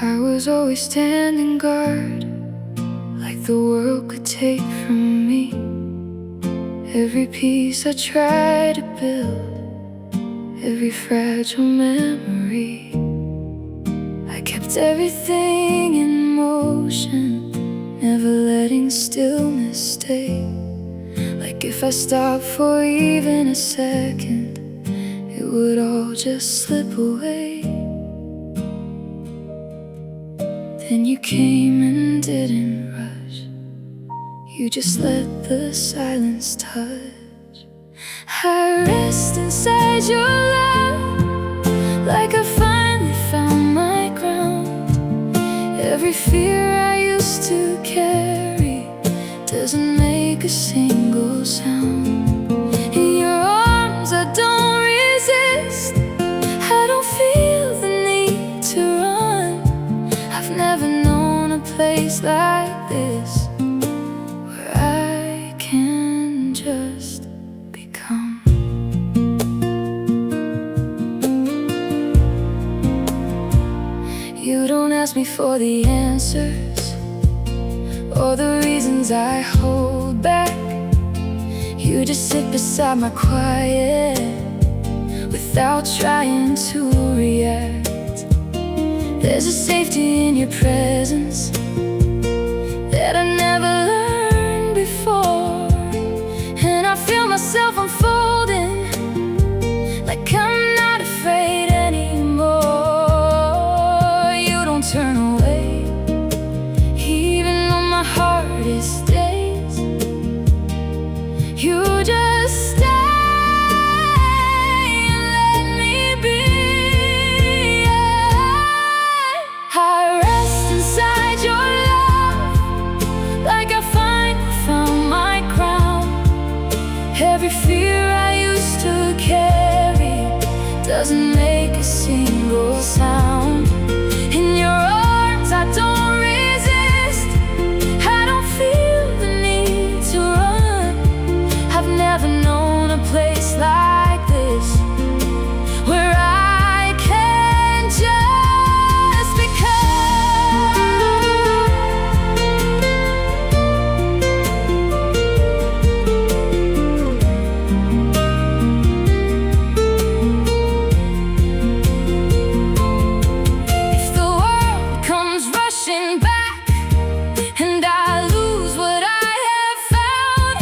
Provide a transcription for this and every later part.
I was always standing guard, like the world could take from me every piece I tried to build, every fragile memory. I kept everything in motion, never letting stillness stay. Like if I stopped for even a second, it would all just slip away. Then you came and didn't rush, you just let the silence touch. I rest inside your love, like I finally found my ground. Every fear I used to carry doesn't make a single sound. In your arms I don't resist, I don't feel the need to run. I've never known a place like this, where I can just become. You don't ask me for the answers or the reasons I hold back. You just sit beside my quiet without trying to react. There's a safety in your presence that I never learned before, and I feel myself unfolding like I'm not afraid anymore. You don't turn away, even though my heart is dazed. You just stay and let me be. I rest inside your love, like I finally found my crown. Every fear I used to carry doesn't make a single sound. In your arms I don't resist, I don't feel the need to run. I've never known a place like this, where I can just become. If the world comes rushing back and I lose what I have found,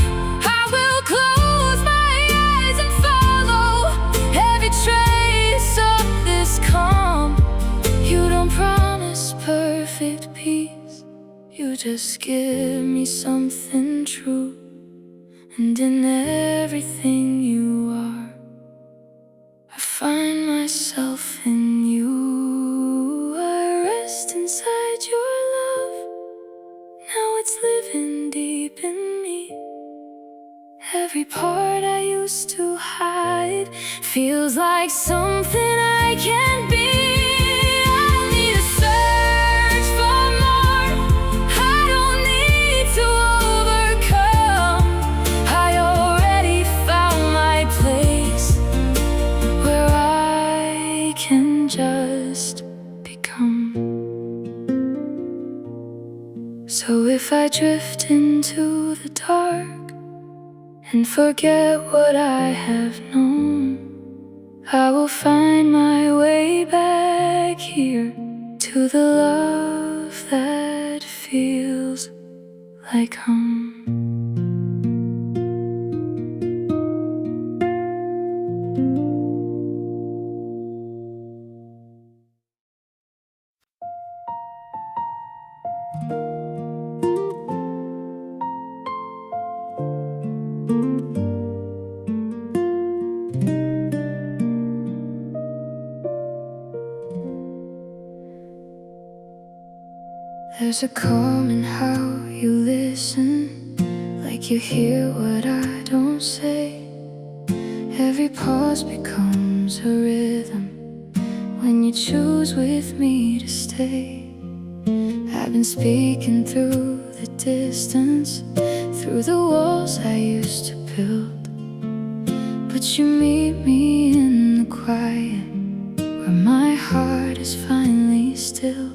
I will close my eyes and follow every trace of this calm. You don't promise perfect peace, you just give me something true. And in everything you are, I find myself in you. I rest inside your love, now it's living deep in me. Every part I used to hide feels like something I can be. I don't need to search for more, I don't need to overcome. I already found my place, where I can just become. So if I drift into the dark and forget what I have known, I will find my way back here to the love that feels like home. There's a calm in how you listen, like you hear what I don't say. Every pause becomes a rhythm when you choose with me to stay. I've been speaking through the distance, through the walls I used to build, but you meet me in the quiet, where my heart is finally still.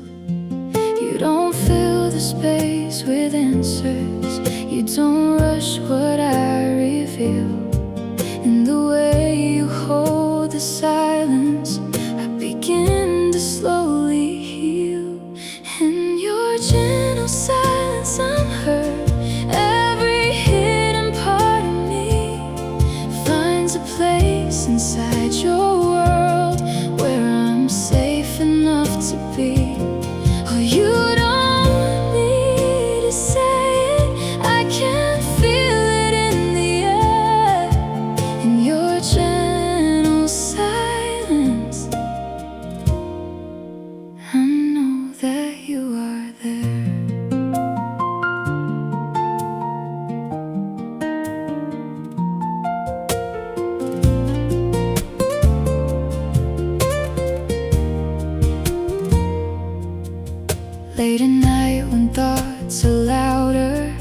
Late at night when thoughts are louder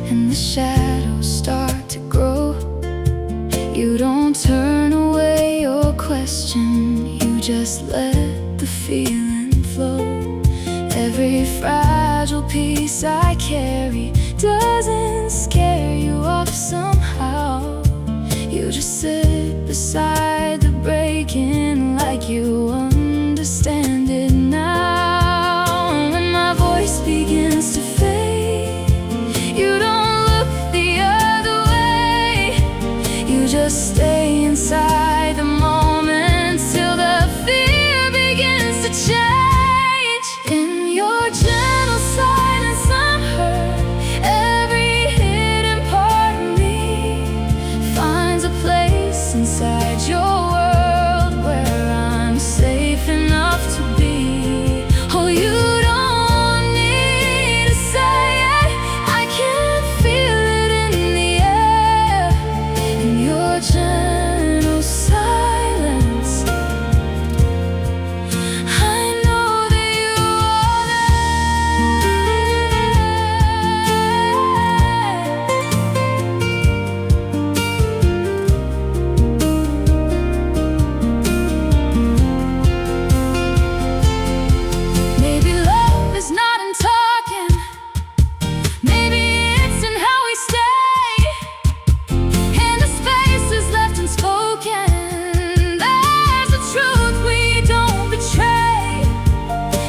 and the shadows start to grow, you don't turn away or question, you just let the feeling flow. Every fragile piece I carry doesn't scare you off somehow. You just sit beside the breaking like you understand it now. When my voice begins to fade, you don't look the other way. You just stay inside the moment till the fear begins to change. In your gentle silence I'm heard. Every hidden part of me finds a place inside your world where I'm safe enough to be. Oh, you don't need to say it, I can feel it in the air. In your gentle silence, I know that you are there. Maybe love is not in talking, maybe it's in how we stay. In the spaces left unspoken, there's a truth we don't betray.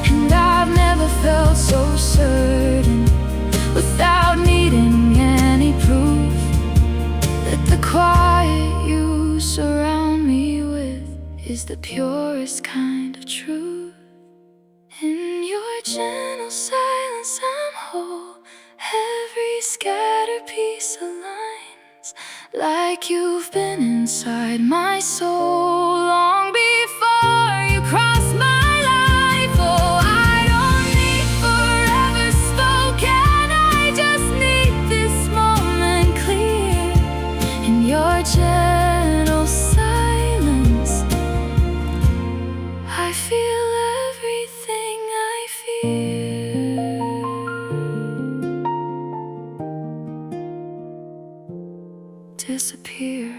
And I've never felt so certain, without needing any proof, that the quiet you surround me with is the purest kind of truth. In your gentle silence I'm whole. Every scattered piece aligns, like you've been inside my soul long before you crossed my life. Oh, I don't need forever spoken, I just need this moment clear. In your gentle silence, I feel everything I fear disappear.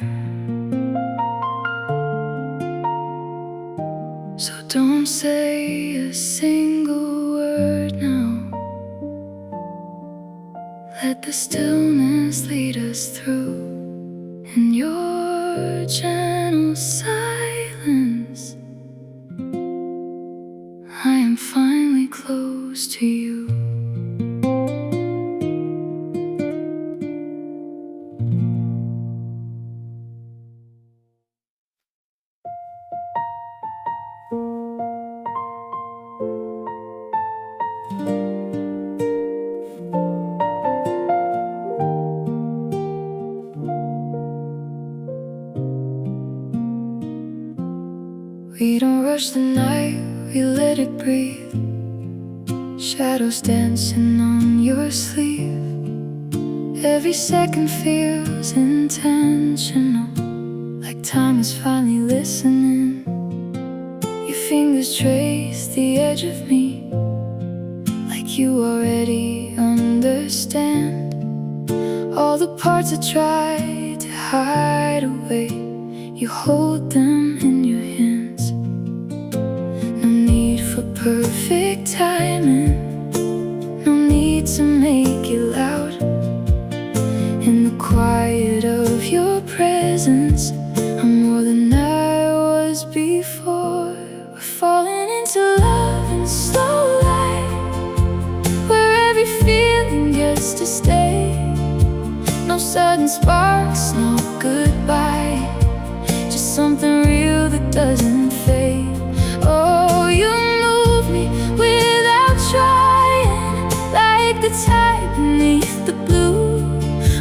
So don't say a single word now. Let the stillness lead us through. In your gentle silence, I am finally close to you. We don't rush the night, we let it breathe. Shadows dancing on your sleeve. Every second feels intentional, like time is finally listening. Your fingers trace the edge of me, like you already understand. All the parts I tried to hide away, you hold them in your hands. No need for perfect timing, no need to make it loud. In the quiet of your presence, I'm more than I was before. We're falling into love in slow light, where every feeling gets to stay. No sudden sparks, no goodbye, just something real that doesn't fade. Oh, you move me without trying, like the tide beneath the blue.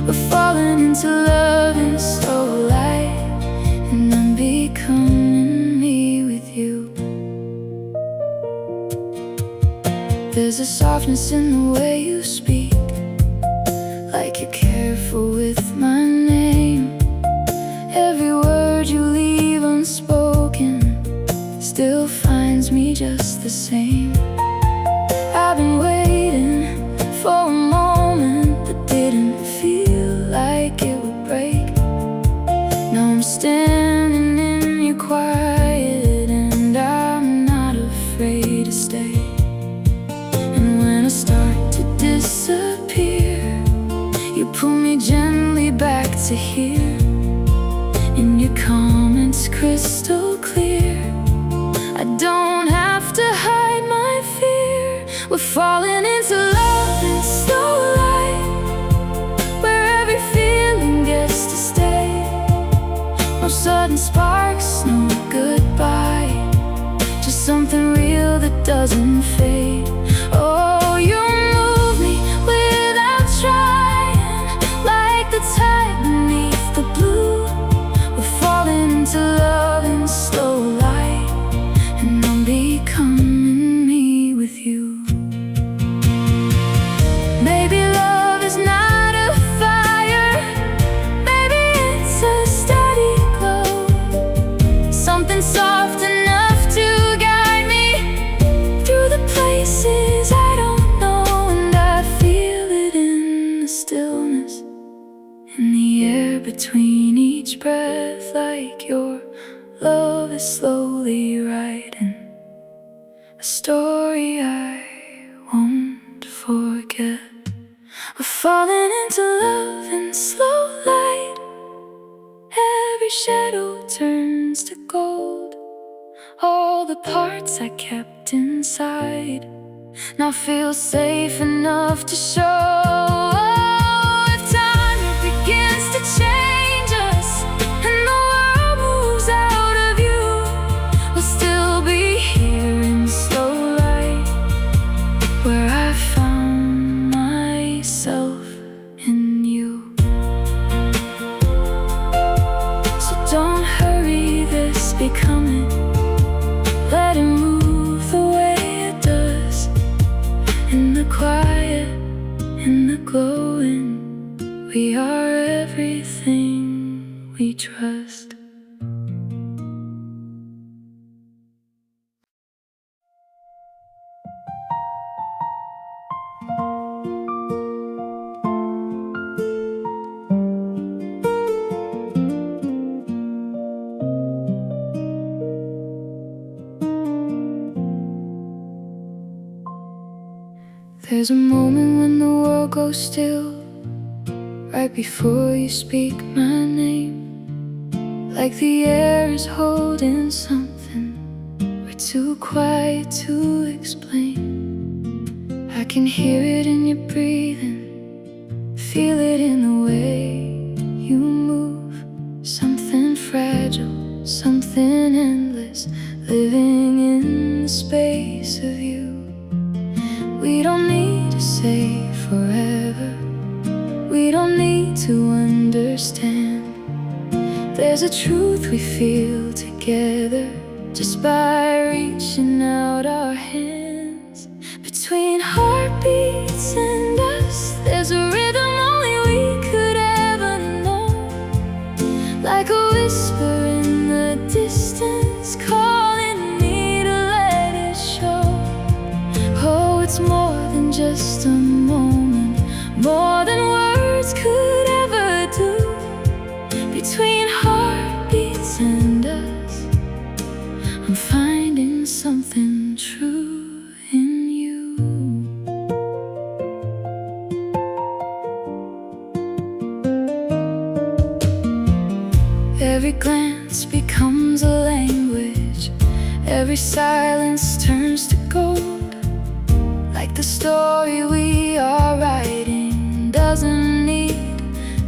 We're falling into love in slow light, and I'm becoming me with you. There's a softness in the way you speak, like you're careful with my name. Every word you leave unspoken still finds me just the same. I've been waiting to hear. In your comments crystal clear, I don't have to hide my fear. We're falling into love in slow light, where every feeling gets to stay. No sudden sparks, no goodbye, just something real that doesn't fade. Oh, you move me without trying, like the tide beneath the blue. We're falling into love in slow light, and I'm becoming me with you. Maybe love is not a fire, maybe it's a steady glow, something soft enough to guide me through the places I don't know. And I feel it in the stillness, in the air between each breath, like your love is slowly writing a story I won't forget. We're falling into love in slow light, every shadow turns to gold. All the parts I kept inside now feel safe enough to show. If time begins to change us and the world moves out of view, we'll still be here in slow light, where I found myself in you. So don't hurry this becoming, let it move the way it does. In the quiet, in the glowing, we are everything we trust. There's a moment when the world goes still, right before you speak my name, like the air is holding something we're too quiet to explain. I can hear it in your breathing, feel it in the way you move. Something fragile, something endless, living in the space of you. We don't need to say forever, we don't need to understand. There's a truth we feel together, just by reaching out our hands. Between heartbeats and us, there's a rhythm only we could ever know, like a whisper in the distance, calling me to let it show. Oh, it's more than just a moment, more than words could ever do. Between heartbeats and us, I'm finding something true in you. Every glance becomes a language, every silence turns to gold, like the story we are writing doesn't need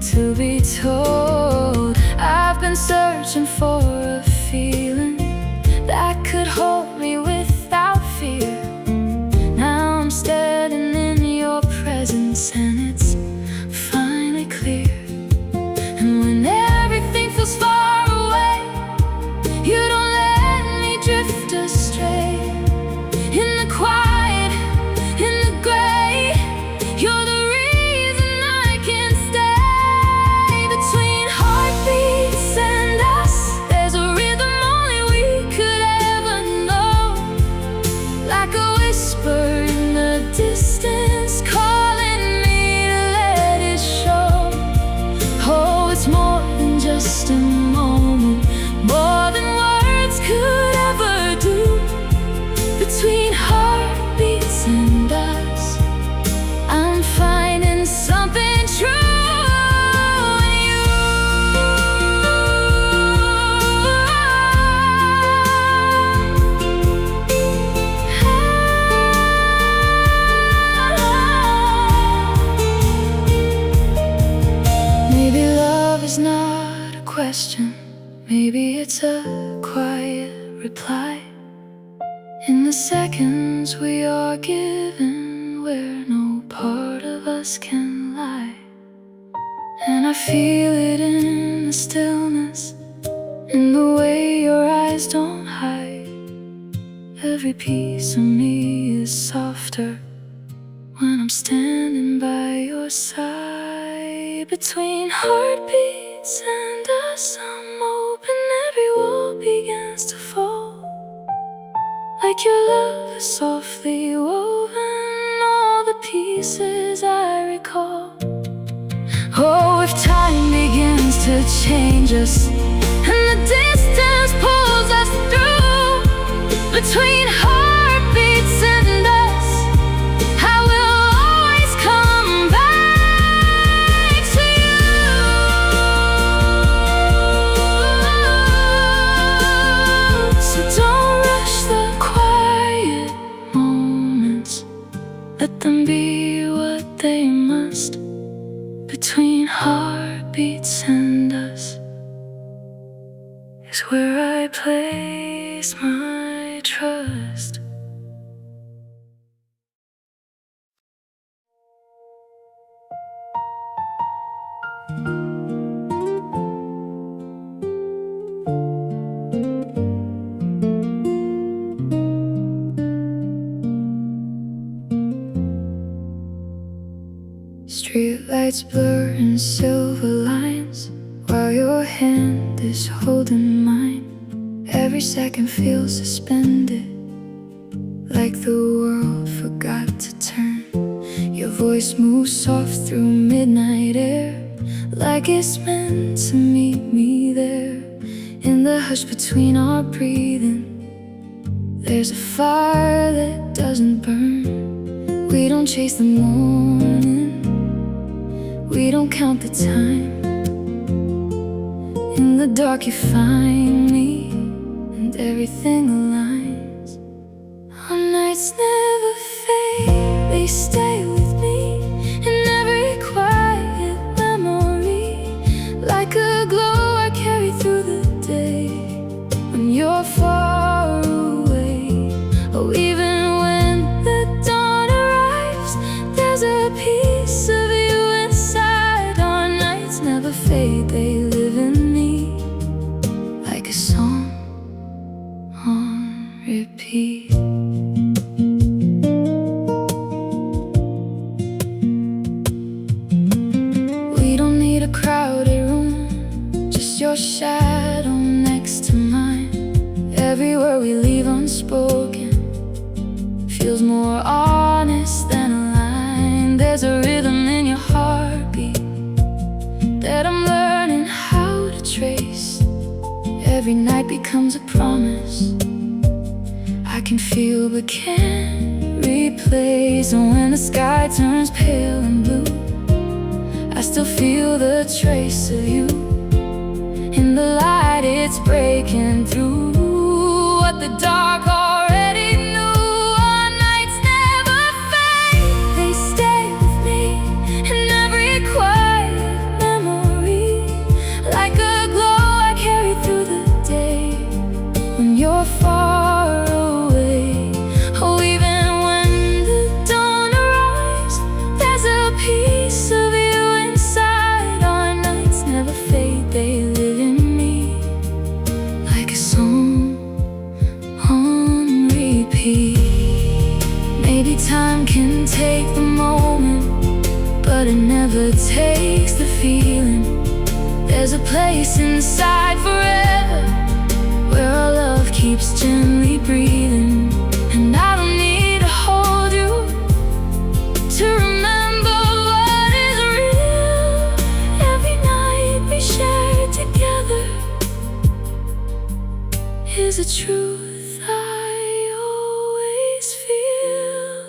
to be told. I've been searching for a feeling that could hold me without fear. Now I'm standing in your presence and it's finally clear. And when everything feels far away, you don't let me drift astray. In the quiet, in the gray, you're the reason I can stay. Between heartbeats and us, there's a rhythm question, maybe it's a quiet reply. In the seconds we are given, where no part of us can lie. And I feel it in the stillness, in the way your eyes don't hide. Every piece of me is softer when I'm standing by your side. Between heartbeats and us, I'm open, every wall begins to fall. Like your love is softly woven, all the pieces I recall. Oh, if time begins to change us, and the distance pulls us through, between heartbeats and us, I will always come back to you. So don't rush the quiet moments, let them be what they must. Between heartbeats and us is where I place my trust. Streetlights blur in silver lines, while your hand is holding mine. Every second feels suspended, like the world forgot to turn. Your voice moves soft through midnight air, like it's meant to meet me there. In the hush between our breathing, there's a fire that doesn't burn. We don't chase the morning, we don't count the time. In the dark you find me, and everything aligns. Our nights never fade, they stay with me in every quiet memory. Like a glow I carry through the day when you're far away. Oh, even when the dawn arrives, there's a piece of you inside. Our nights never fade, they live in me, like a song on repeat. We don't need a crowded room, just your shadow next to mine. Every word we leave unspoken feels more honest than a line. There's a rhythm in your heartbeat that I'm learning how to trace. Every night becomes a promise I can feel but can't replace. And when the sky turns pale and blue, I still feel the trace of you. In the light it's breaking through what the dark already knew. Our nights never fade, they stay with me in every quiet memory. Like a glow I carry through the day when you're far away. Oh, even when the dawn arrives, there's a piece of you inside. Our nights never fade, they live in me, like a song on repeat. Maybe time can take the moment, but it never takes the feeling. There's a place inside forever, where our love keeps gently breathing. And I don't need to hold you to remember what is real. Every night we share together is a truth I always feel.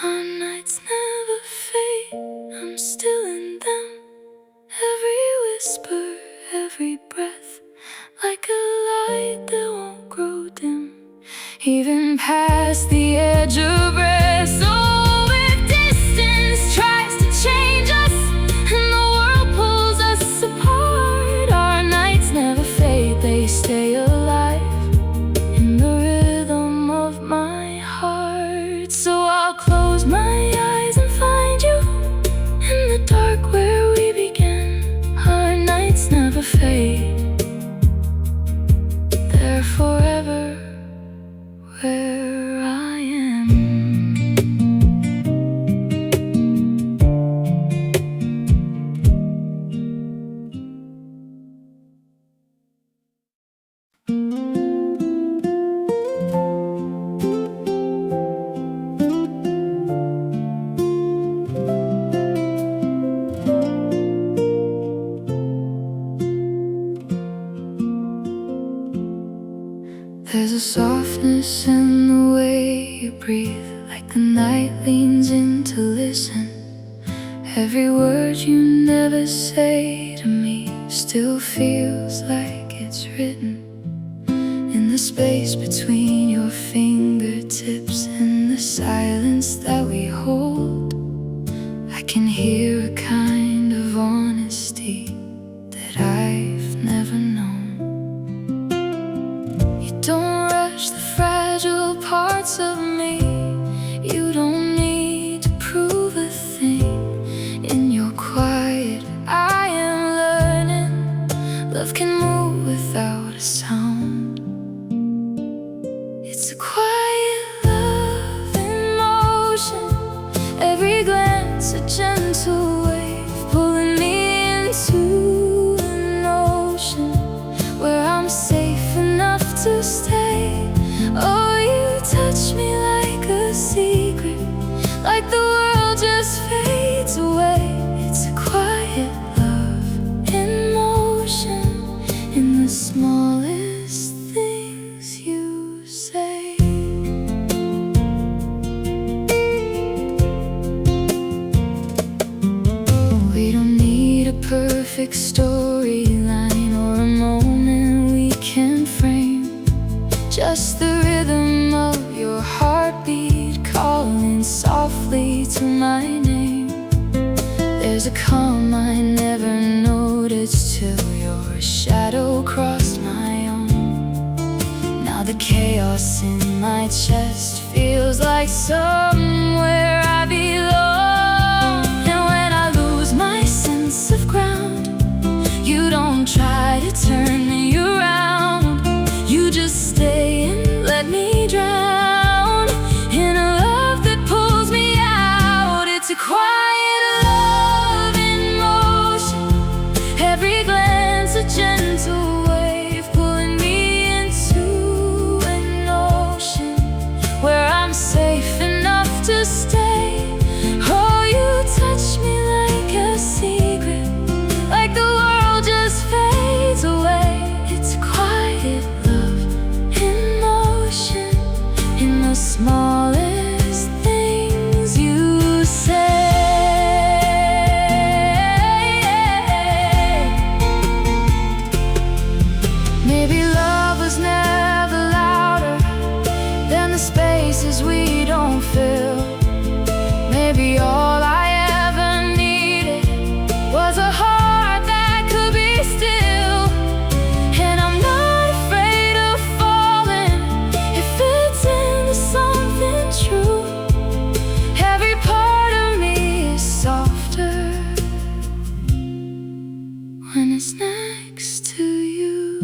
Our nights never fade, I'm still in them. Every whisper, every breath, like a light that won't grow dim. The night leans in to listen. Every word you never say to me still feels like it's written in the space between your fingertips and the silence that we hold. I can hear a kind of honesty that I've never known. You don't rush the fragile parts of me. You don't need to prove a thing. In your quiet, I am learning love can move without a sound. It's a quiet love in motion. Every glance a gentle wave pulling me into an ocean where I'm safe enough to stay. Oh, you touch me like a secret, like the world just fades away. It's a quiet love in motion, in the smallest things you say. We don't need a perfect storyline or a moment we can frame. Just the rhythm of your heartbeat calling softly to my name. There's a calm I never noticed till your shadow crossed my own. Now the chaos in my chest feels like somewhere I belong. And when I lose my sense of ground, you don't try to turn me around. You just stay and let me drown in a love that pulls me out. It's a quiet love in motion. Every glance a gentle wave pulling me into an ocean where I'm safe enough to stay. Oh, you touch me like a secret, like the world just fades away. It's a quiet love in motion, in the smallest things you say. Maybe love was never louder than the spaces we don't fill. Maybe all I ever needed was a heart that could be still. And I'm not afraid of falling if it's into something true. Every part of me is softer when it's next to you.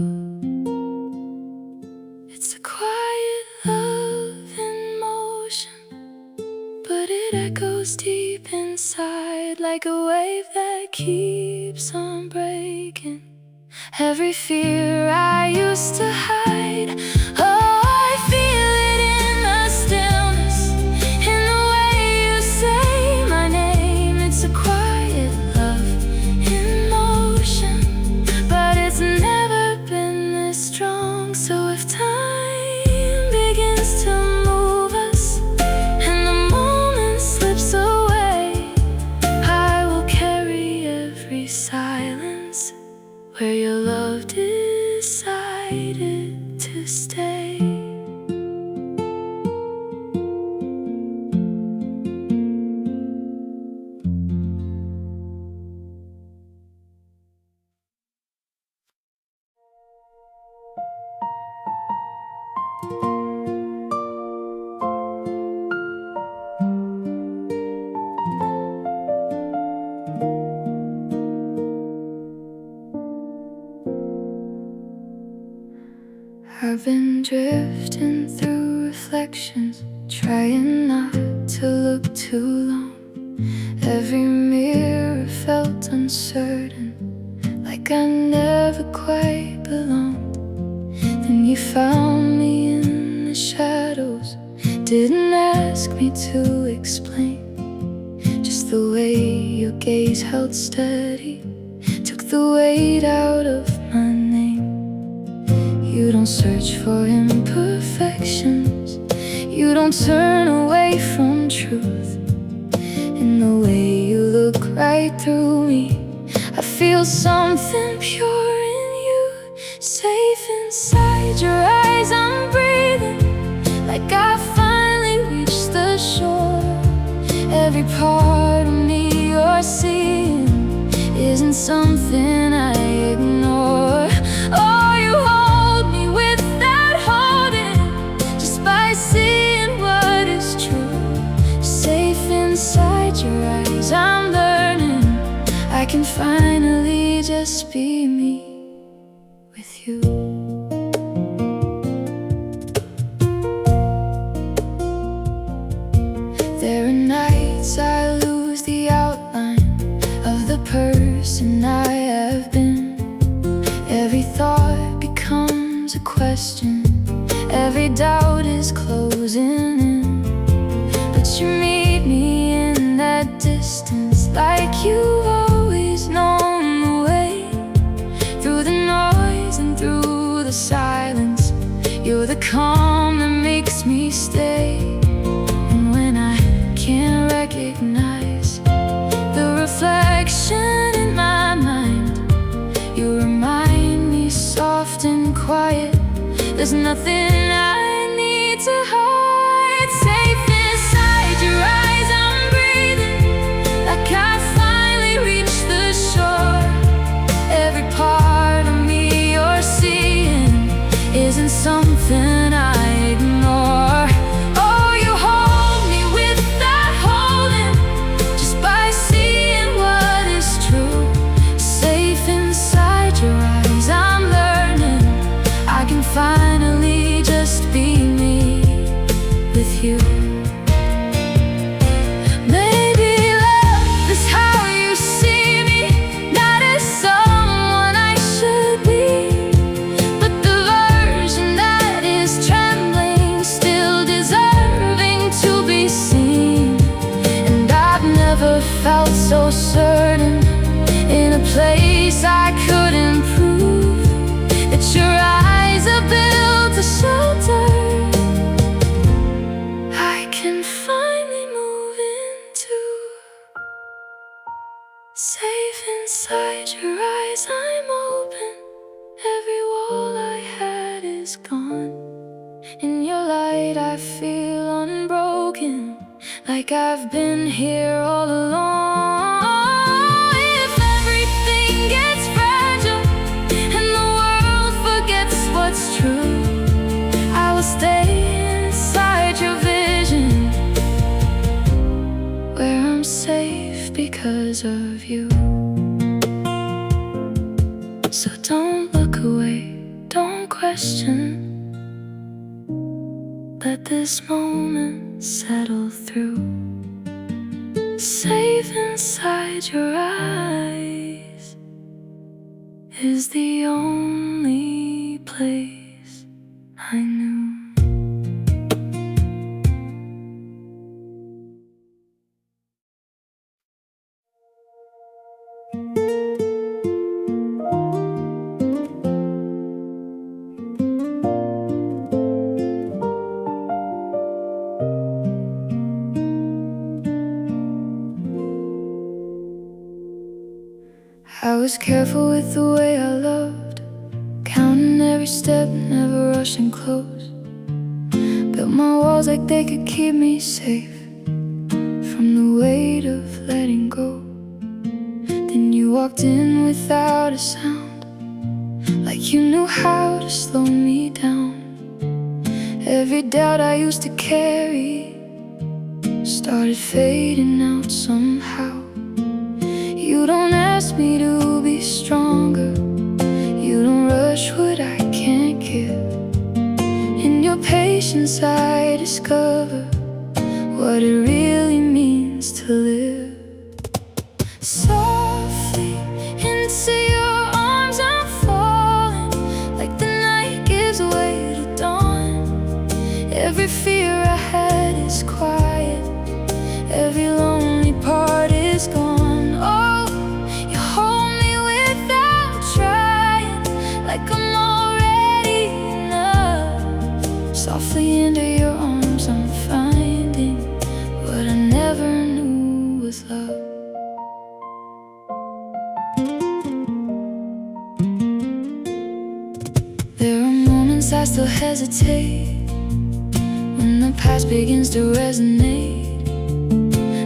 It's a quiet love in motion, but it echoes deep inside like a wave that keeps on breaking. Every fear I used to hide, oh, I feel it in the stillness, in the way you say my name. It's a quiet love in motion, but it's never been this strong. So if time begins to move us and the moment slips away, I will carry every silence where your love decided to stay. I've been drifting through reflections, trying not to look too long. Every mirror felt uncertain, like I never quite belonged. Then you found me in the shadows, didn't ask me to explain. Just the way your gaze held steady took the weight out of my name. You don't search for imperfections, You don't turn away from truth. In the way you look right through me, I feel something pure in you. Safe inside your eyes, I'm breathing like I finally reached the shore. Every part of me you're seeing isn't something I ignore. Oh, you hold me without holding, just by seeing what is true. Safe inside your eyes, I'm learning I can finally just be me with you. There are nights I lose the outline of the person I have been. Every thought becomes a question, every doubt is closing in. But you meet me in that distance, like you've always known the way. Through the noise and through the silence, you're the calm that makes me stay. And when I can't recognize the reflection in my mind, you remind me soft and quiet, there's nothing I need to hide. Safe inside your eyes, I'm breathing like I finally reached the shore. Every part of me you're seeing isn't something I ignore. Oh, you hold me without holding, just by seeing what is true. Safe inside your eyes, I'm learning I can finally just be me with you. Maybe love is how you see me, not as someone I should be, but the version that is trembling, still deserving to be seen. And I've never felt so certain in a place I couldn't prove that your eyes are built to shelter. I can finally move into. Safe inside your eyes, I'm open. Every wall I had is gone. In your light I feel unbroken, like I've been here all along. If everything gets fragile and the world forgets what's true, I will stay inside your vision, where I'm safe because of you. So don't look away, don't question, let this moment settle through. Safe inside your eyes is the only place I knew. I was careful with the way I loved, counting every step, never rushing close. Built my walls like they could keep me safe from the weight of letting go. Then you walked in without a sound, like you knew how to slow me down. Every doubt I used to carry started fading out somehow. You don't ask me to be stronger, you don't rush what I can't give. In your patience I discover what it really means to live. Softly into your arms I'm falling, like the night gives way to dawn. Every fear I had is quiet, every lonely part is gone. Oh, you hold me without trying, like I'm already enough. Softly into your arms I'm was love. There are moments I still hesitate when the past begins to resonate,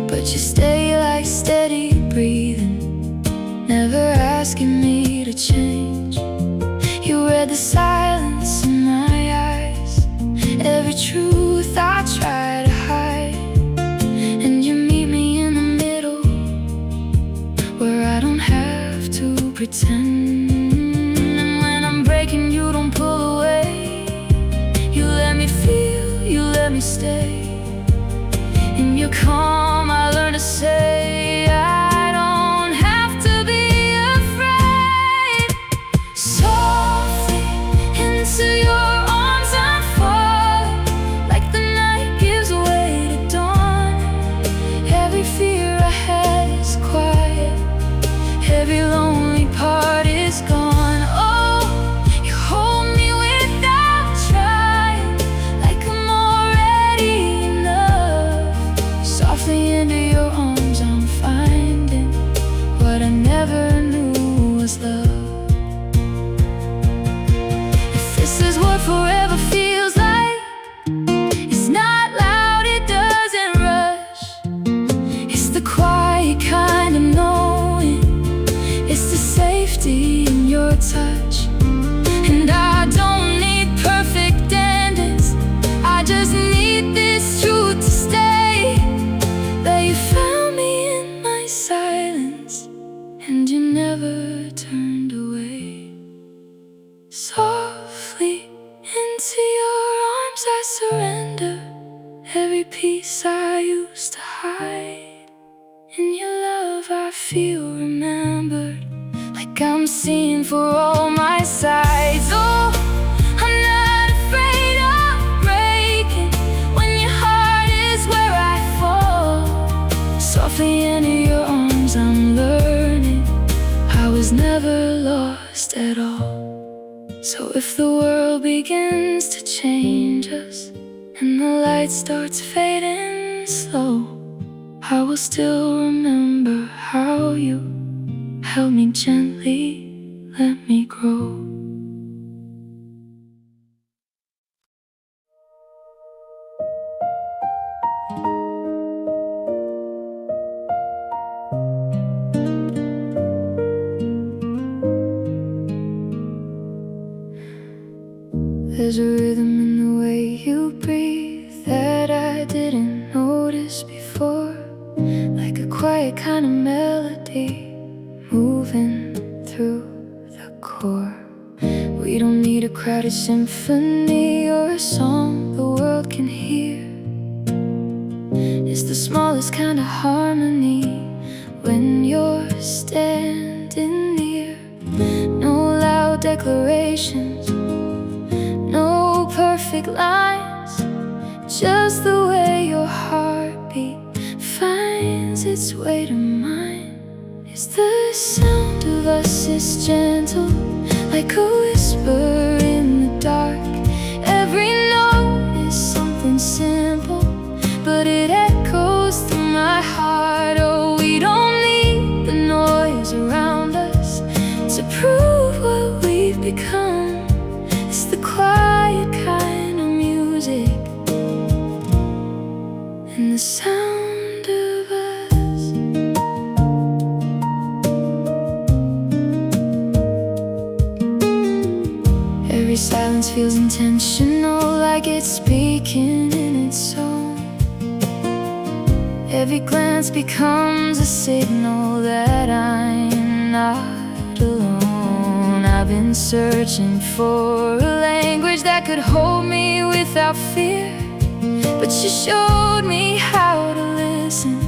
but you stay like steady breathing, never asking me to change. You read the silence in my eyes, every truth I try to hide, and you meet me in the middle, where I don't have to pretend. And when I'm breaking, you don't pull away. You let me feel, you let me stay. In your calm, I learn to say I don't have to be afraid. Softly into your arms I'm falling, like the night gives way to dawn. Every fear I had is quiet, every lonely part is gone. Oh, you hold me without trying, like I'm already enough. Softly into your arms I'm finding what I never knew was love. If this is what forever feels like, it's not loud, it doesn't rush. It's the quiet kind of knowing, it's the safety in your touch. And I don't need perfect endings, I just need this truth to stay. That you found me in my silence, and you never turned away. Softly into your arms I surrender, every piece I used to hide. In your love I feel remembered, like I'm seen for all my sides. Oh, I'm not afraid of breaking, when your heart is where I fall. Softly into your arms I'm learning, I was never lost at all. So if the world begins to change us, and the light starts fading slow, I will still remember how you held me gently, let me grow. There's a rhythm in the way you breathe that I didn't notice before, like a quiet kind of melody moving through the core. We don't need a crowded symphony or a song the world can hear. It's the smallest kind of harmony when you're standing near. No loud declarations, no perfect lines, just the way your heartbeat finds its way to mine. It's the sound of us, it's gentle, like a whisper in the dark. Every note is something simple, but it echoes through my heart. Oh, we don't need the noise around us to prove what we've become. It's the quiet kind of music and the sound of us. Every silence feels intentional, like it's speaking in its song. Every glance becomes a signal that I'm not alone. I've been searching for a language that could hold me without fear, but you showed me how to listen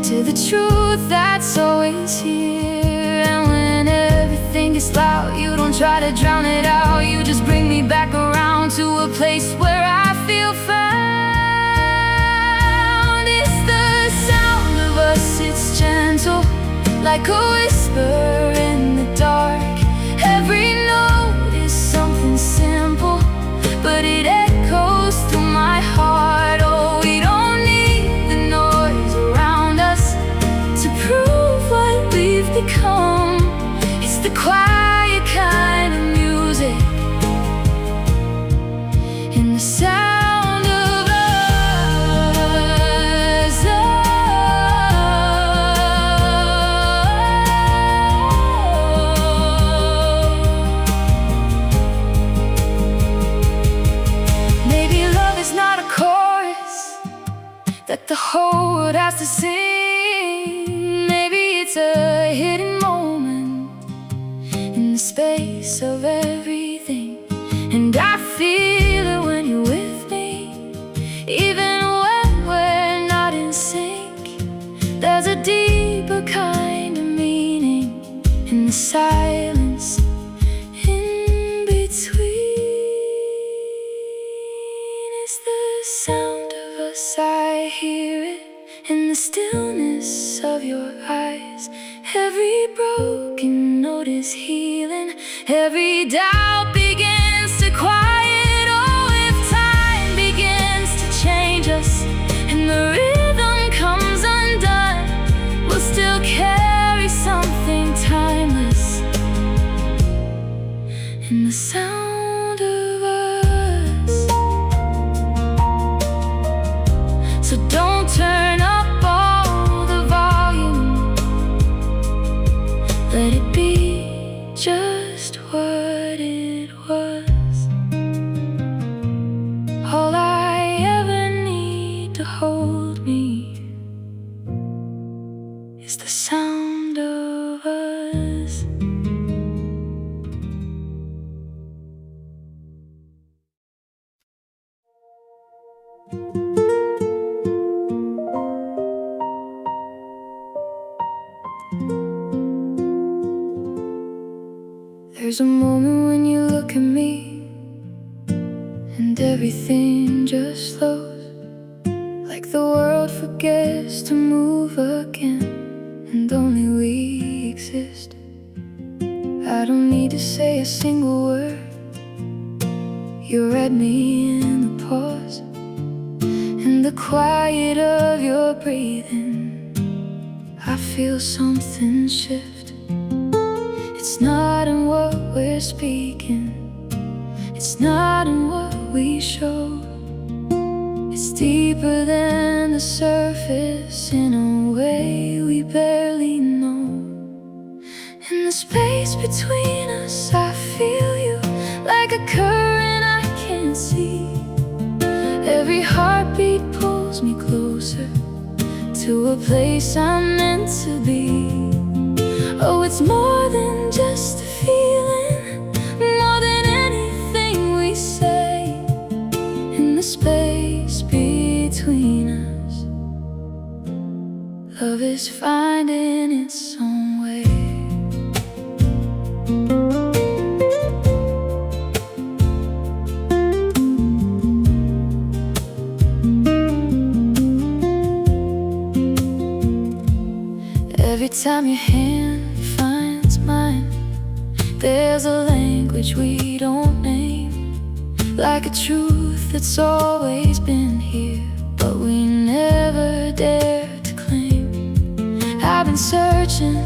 to the truth that's always here. And when everything gets loud, you don't try to drown it out, you just bring me back around to a place where I feel found. It's the sound of us, it's gentle, like a whisper in the dark. Every note is something simple, but it echoes through my heart. Oh, we don't need the noise around us There's a deeper kind of meaning in the silence in between. It's the sound of a sigh, hear it in the stillness of your eyes. Every broken note is healing, every doubt begins to quiet. Oh, if time begins to change us and the rhythm comes undone, we'll still carry something timeless in the sound of us. So don't turn up all the volume, let it be just what it was. All I ever need to hold me is the sound of us. There's a moment when you look at me and everything just slows, like the world forgets to move again and only we exist. I don't need to say a single word, you read me in the pause, in the quiet of your breathing. I feel something shift. It's not in what we're speaking, it's not in what we show. It's deeper than the surface, in a way we barely know. In the space between us, I feel you like a current I can't see. Every heartbeat pulls me closer to a place I'm meant to be. Oh, it's more than just a feeling, more than anything we say. In the space between us, love is finding its own way. Every time your hand finds mine, there's a language we don't name, like a truth that's always been here, but we never dare to claim. I've been searching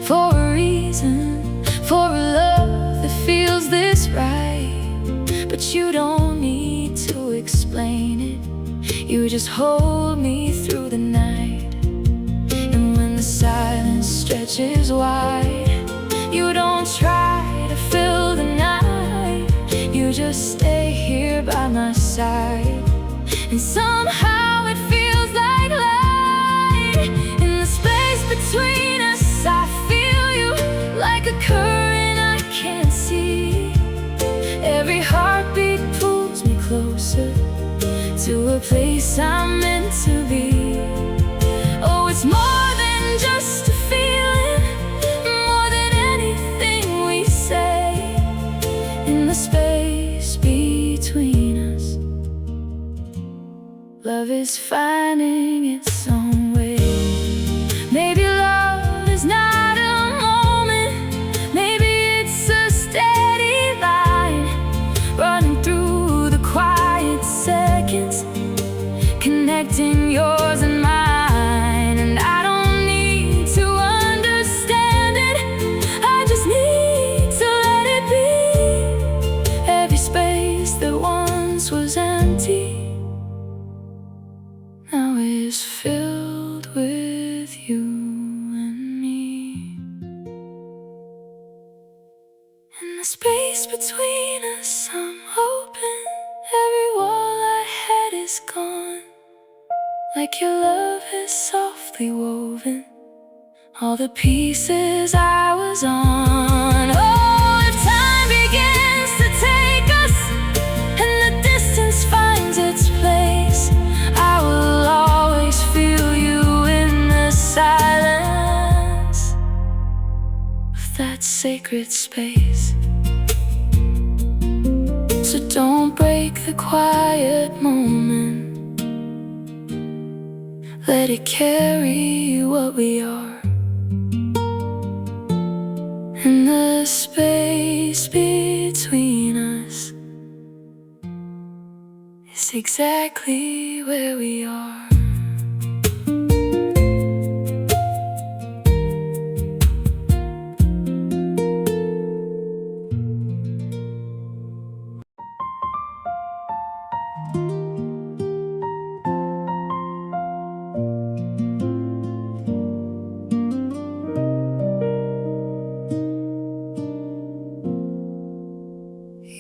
for a reason, for a love that feels this right, but you don't need to explain it, you just hold me through the night. And when the silence stretches wide, you don't try to fill the night, you just stay here by my side. And somehow it feels like light. In the space between us, I feel you like a current I can't see. Every heartbeat pulls me closer to a place I'm meant to be. Oh, it's more than just a feeling, more than anything we say. In the space between us, love is finding its own way. Maybe love is not a moment, maybe it's a steady line running through the quiet seconds, connecting yours and mine. And I don't need to understand it, I just need to let it be. Every space that once was empty now is filled with you and me. In the space between us, I'm open, every wall I had is gone, like your love is softly woven all the pieces I was on. Oh, if time begins to take us and the distance finds its place, I will always feel you in the silence. sacred space. So don't break the quiet moment. Let it carry what we are. And the space between us is exactly where we are.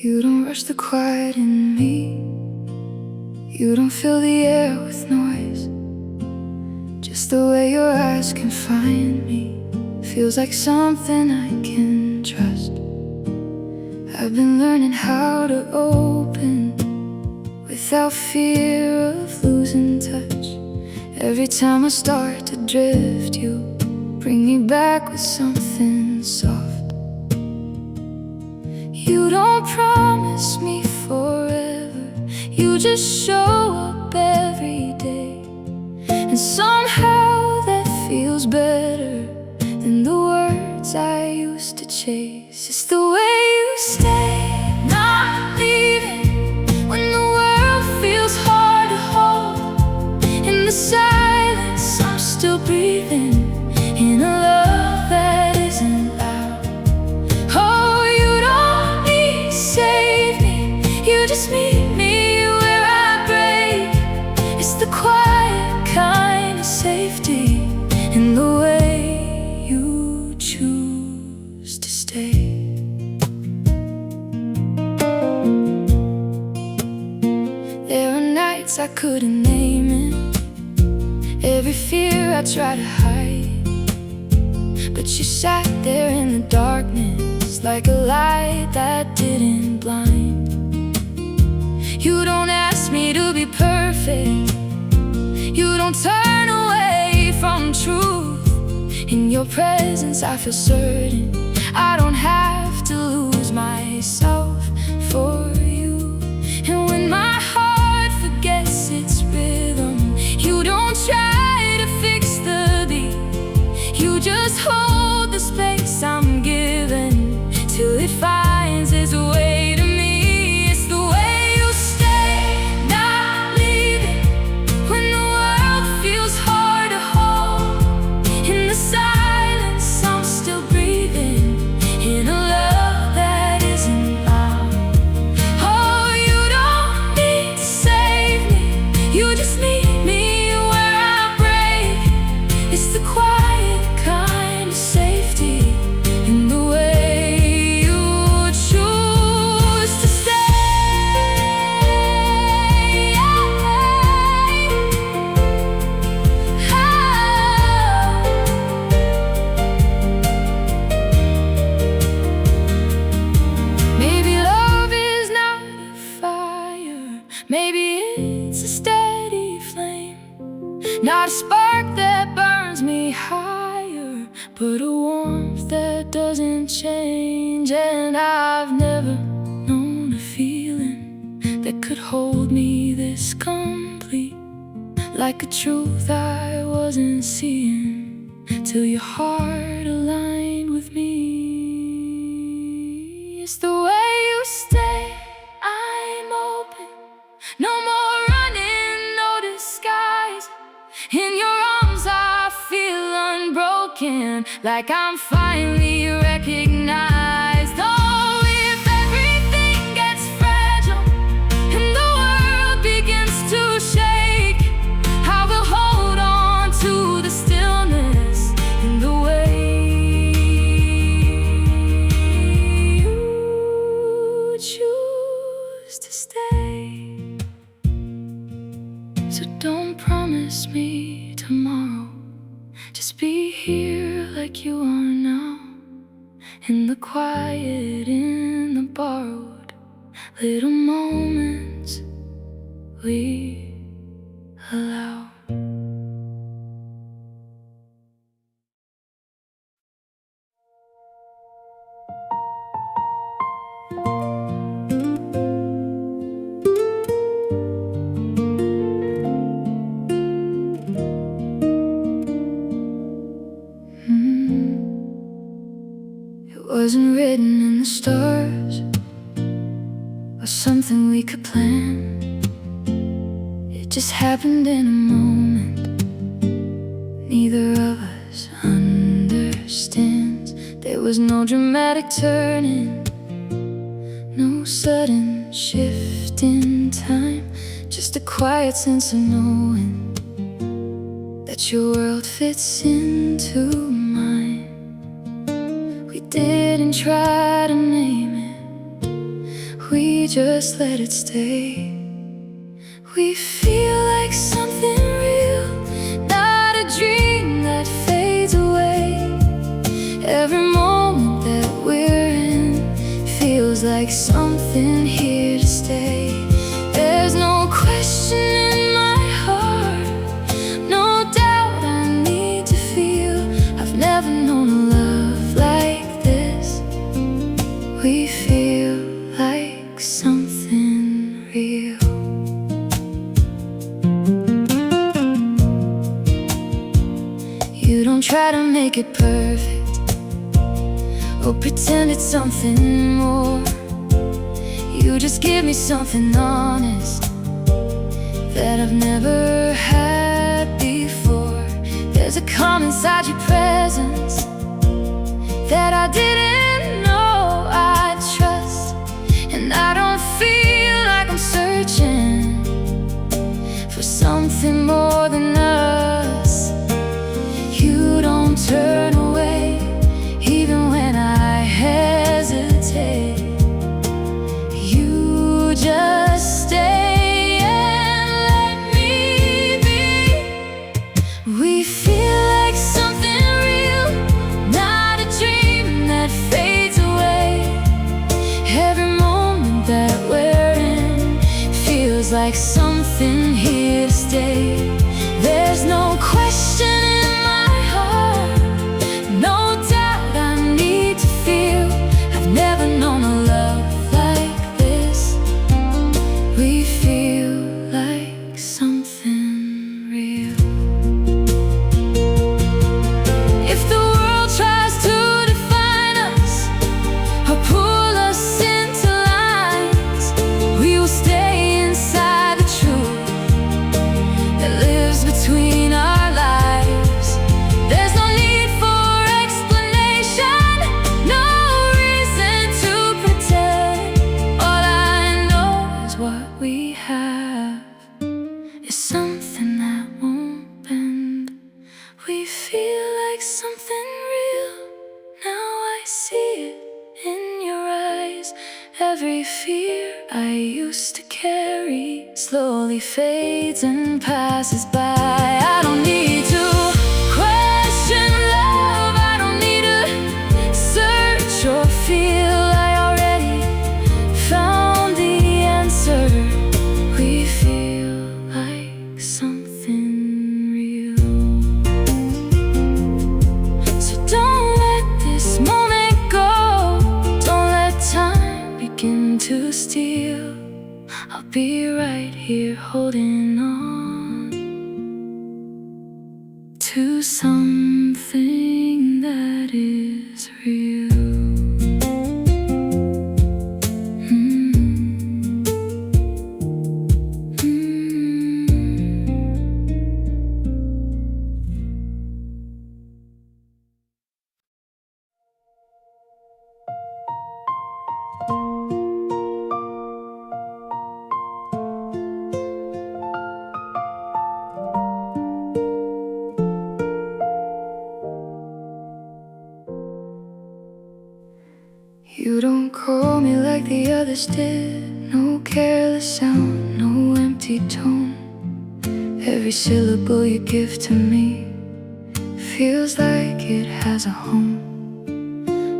You don't rush the quiet in me. You don't fill the air with noise. Just the way your eyes can find me feels like something I can trust. I've been learning how to open without fear of losing touch. Every time I start to drift, you bring me back with something soft. You don't promise me forever, you just show up every day. And somehow that feels better than the words I used to chase. It's the way you stay, not leaving when the world feels hard to hold. In the silence I'm still breathing, in a love that isn't loud. Oh, you don't need to save me, you just meet me where I break. It's the quiet kind of safety in the way you choose to stay. There are nights I couldn't name it, every fear I try to hide, but you sat there in the darkness like a light that didn't blind. You don't ask me to be perfect, you don't turn away from truth. In your presence I feel certain I don't have to lose myself for you. And when my heart forgets its rhythm, you don't try to fix the beat. You just hold the space I'm given till it finds its way to me. It's the way you stay, not leaving when the world feels hard to hold. In the silence I'm still breathing, in a love that isn't loud. Oh, you don't need to save me, you just meet me where I break. It's the quiet kind of safety in the way you choose to stay. Maybe love is not a fire, maybe it's a steady flame. Not a spark that burns me higher, but a warmth that doesn't change. And I've never known a feeling that could hold me this complete, like a truth I wasn't seeing till your heart aligned with me. It's the way you stay, I'm open, no more running, no disguise. In your arms I feel unbroken, like I'm finally recognized. Oh, if everything gets fragile and the world begins to shake, I will hold on to the stillness in the way you choose to stay. So don't promise me tomorrow, just be here like you are now, in the quiet, in the borrowed little moments we allow. wasn't written in the stars or something we could plan. It just happened in a moment neither of us understands. There was no dramatic turning, no sudden shift in time, just a quiet sense of knowing that your world fits into mine. We didn't try to name it, we just let it stay. We feel like something real, not a dream that fades away. Every moment that we're in feels like something here to stay. There's no question in my heart, no doubt I need to feel. I've never known a love like this. We feel like something real. You don't try to make it perfect or pretend it's something more. You just give me something honest that I've never had before. There's a calm inside your presence that I didn't know I'd trust. And I don't feel like I'm searching for something more than us. You don't turn away even when I hesitate. You just stay and let me be. We feel like something real, not a dream that fades away. Every moment that we're in feels like something here to stay. There's no question in my heart, no doubt I need to feel. I've never known a love like this. We feel like something real. If the world tries to define us or pull us into lines, we will stay inside the truth that lives between our lives. There's no need for explanation, no reason to pretend. All I know is what we have is something that won't bend. We feel like something real, now I see it in your eyes. Every fear I used to carry slowly fades and passes by. I don't need to question love, I don't need to search or feel. I already found the answer. We feel like something real. So don't let this moment go, don't let time begin to steal. I'll be right here holding on to something that is real. You don't call me like the others did. No careless sound, no empty tone. Every syllable you give to me feels like it has a home.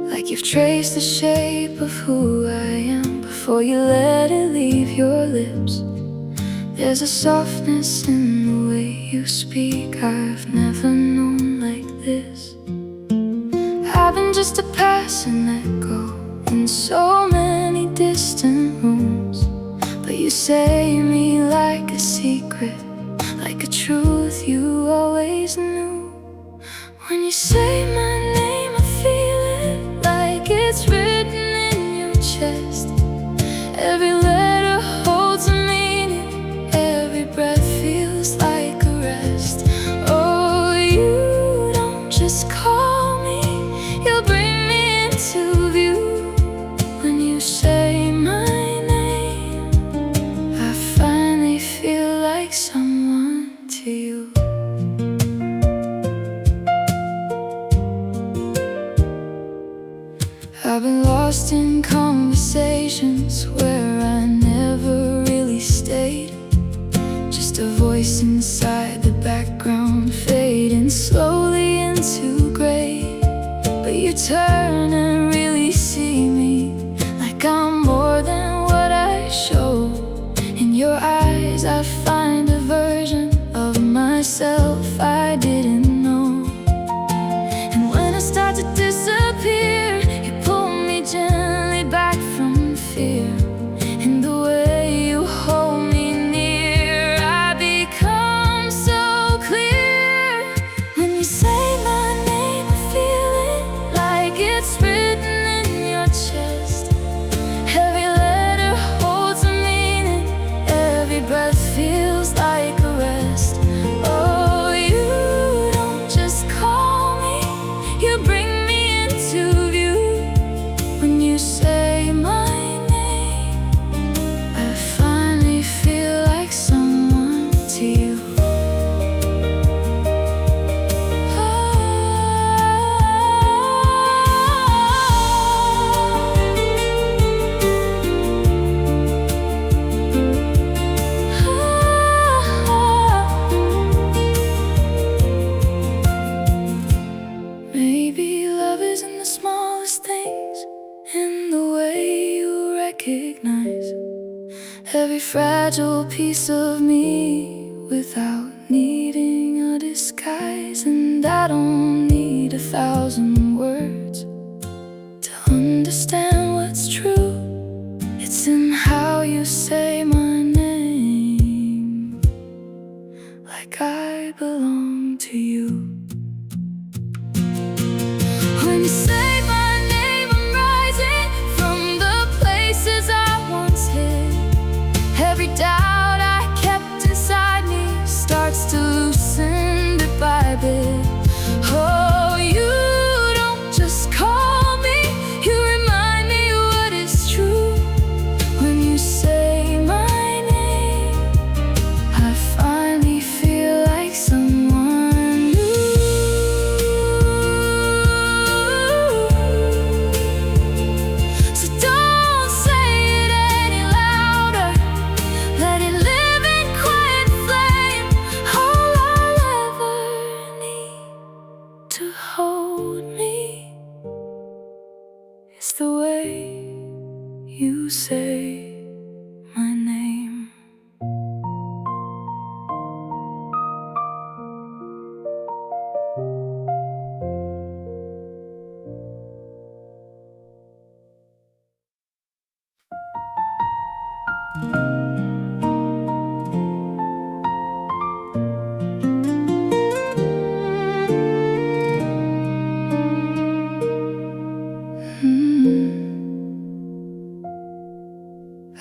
Like you've traced the shape of who I am before you let it leave your lips. There's a softness in the way you speak I've never known like this. I've been just a passing echo in so many distant rooms, but you say me like a secret, like a truth you always knew. When you say my name I feel it like it's But you turn and really see me like I'm more than what I show. In your eyes I find a version of myself I didn't know. And when I start to disappear, you pull me gently back from fear. And the way you hold me near, I become so clear. When you say my name, I feel it like it's written in your chest. Every letter holds a meaning, every breath feels like a rest. Oh, you don't just call me, you bring me into view. When you say my name, I finally feel like someone to you. Maybe love is in the smallest things, in the way you recognize every fragile piece of me without needing a disguise. And I don't need 1,000 words to understand what's true. It's in how you say my name, like I belong to you. When you say my name, I'm rising from the places I once hid. Every doubt I kept inside me starts to loosen bit by bit. Oh, you don't just call me, you remind me what is true. When you say my name, I finally feel like someone new. So don't say it any louder, let it live in quiet flame. All I'll ever need to hold me is the way you say my name.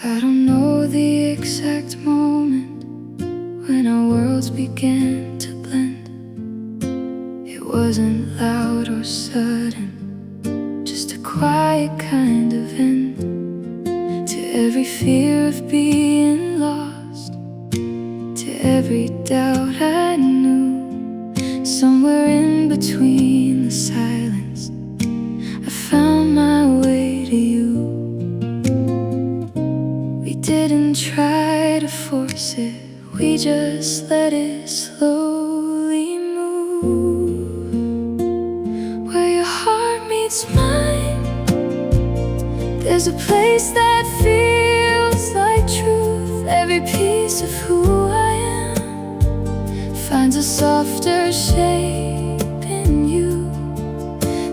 I don't know the exact moment when our worlds began to blend. It wasn't loud or sudden, just a quiet kind of end to every fear of being lost, to every doubt I knew. Somewhere in between the silence, I found my way to you. We didn't try to force it, we just let it slowly move. Where your heart meets mine, there's a place that feels like truth. Every piece of who I am finds a softer shape in you.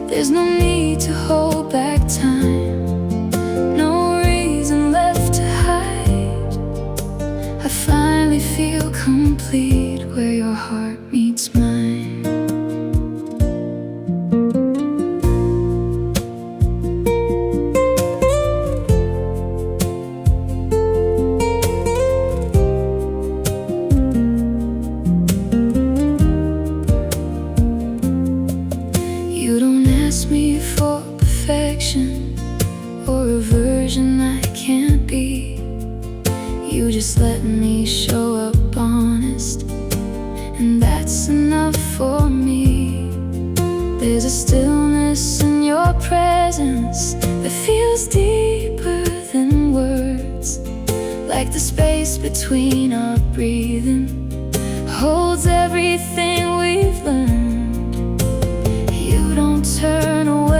There's no need to hold back time, no reason left to hide. I finally feel complete where your heart meets mine. You don't ask me for perfection or a version I can't be. You just let me show up honest, and that's enough for me. There's a stillness in your presence that feels deeper than words, like the space between our breathing holds everything we've learned. You don't turn away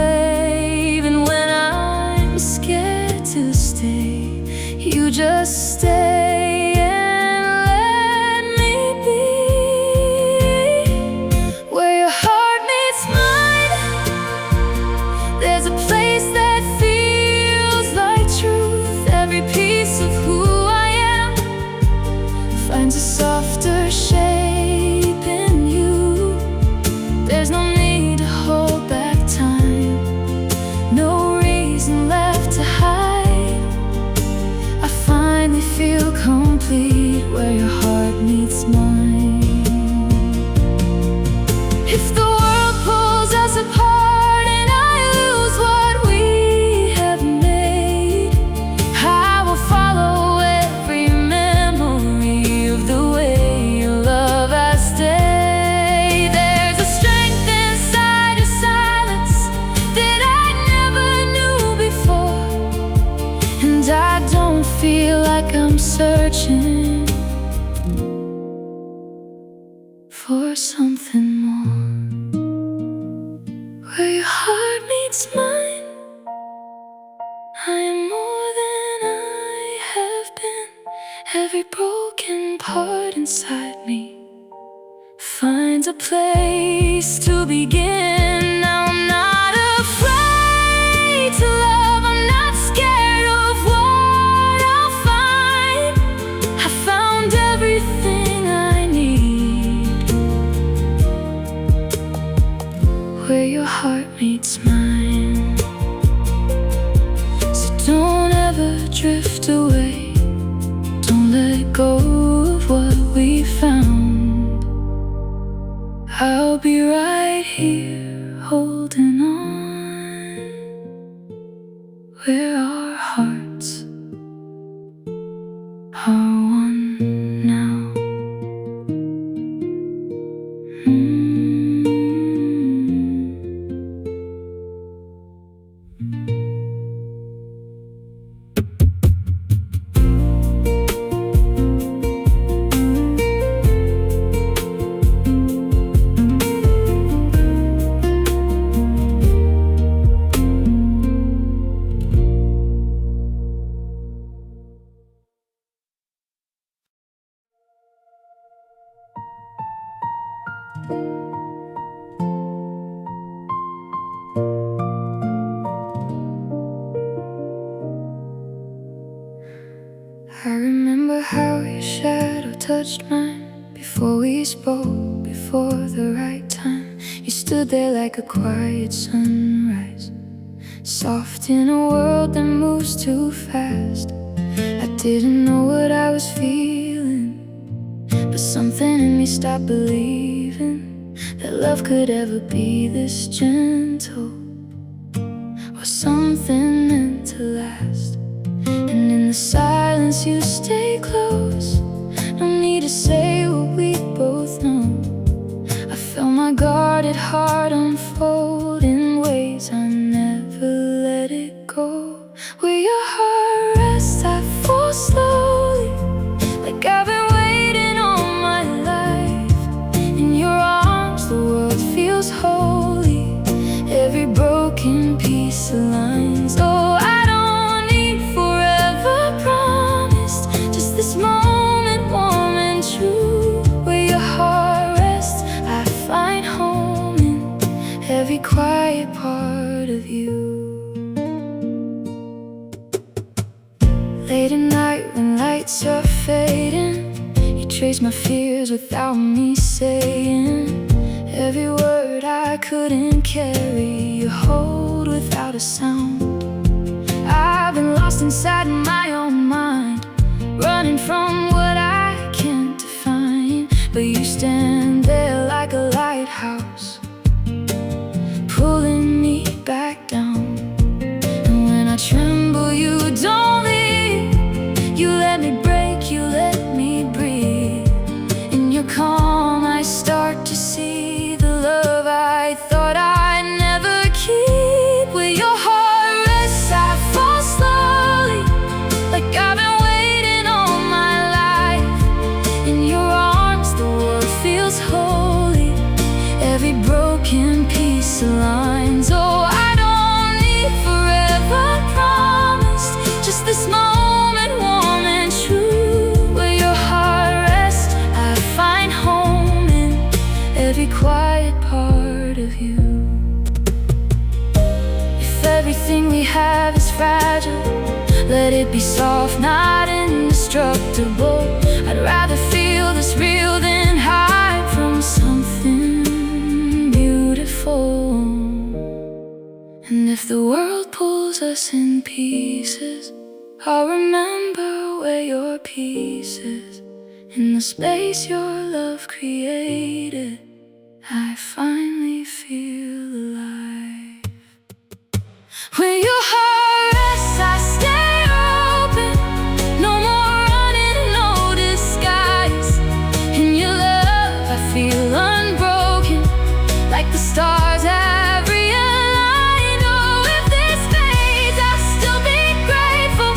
heart inside me finds a place to begin. Now I'm not afraid to love, I'm not scared of what I'll find. I found everything I need where your heart meets mine. So don't ever drift away, don't let go of what we found. I'll be right here holding on where our hearts are one now. I remember how your shadow touched mine before we spoke, before the right time. You stood there like a quiet sunrise, soft in a world that moves too fast. I didn't know what I was feeling, but something in me stopped believing that love could ever be this gentle, or something meant to last. And in the silence you stay close, no need to say what we both know. I felt my guarded heart unfold in ways I never let it go. Where your heart rests, I fall slowly, like I've been waiting all my life. In your arms the world feels holy, every broken piece aligns. Oh, I don't need forever promised, just this moment warm and true. Where your heart rests, I find home in every quiet part of you. Late at night when lights are fading, you trace my fears without me saying. Every word I couldn't carry, you hold without a sound. I've been lost inside my own mind, running from what I can't define. But you stand there like a lighthouse, pulling me back down. And when I tremble, you don't leave. You let me break, you let me breathe. In your calm I start to see the love I thought I'd never keep. Where your heart rests, I fall slowly, like I've been waiting all my life. In your arms the world feels holy, every broken piece aligns. Oh, I don't need forever promised, just this moment warm and true. Where your heart rests, I find home in every quiet part of you. If everything we have is fragile, let it be soft, not indestructible. I'd rather feel this real than hide from something beautiful. And if the world pulls us in pieces, I'll remember where your peace is. In the space your love created, I finally feel alive. When your heart rests, I stay open, no more running, no disguise. In your love I feel unbroken, like the stars have realigned. Oh, if this fades, I'll still be grateful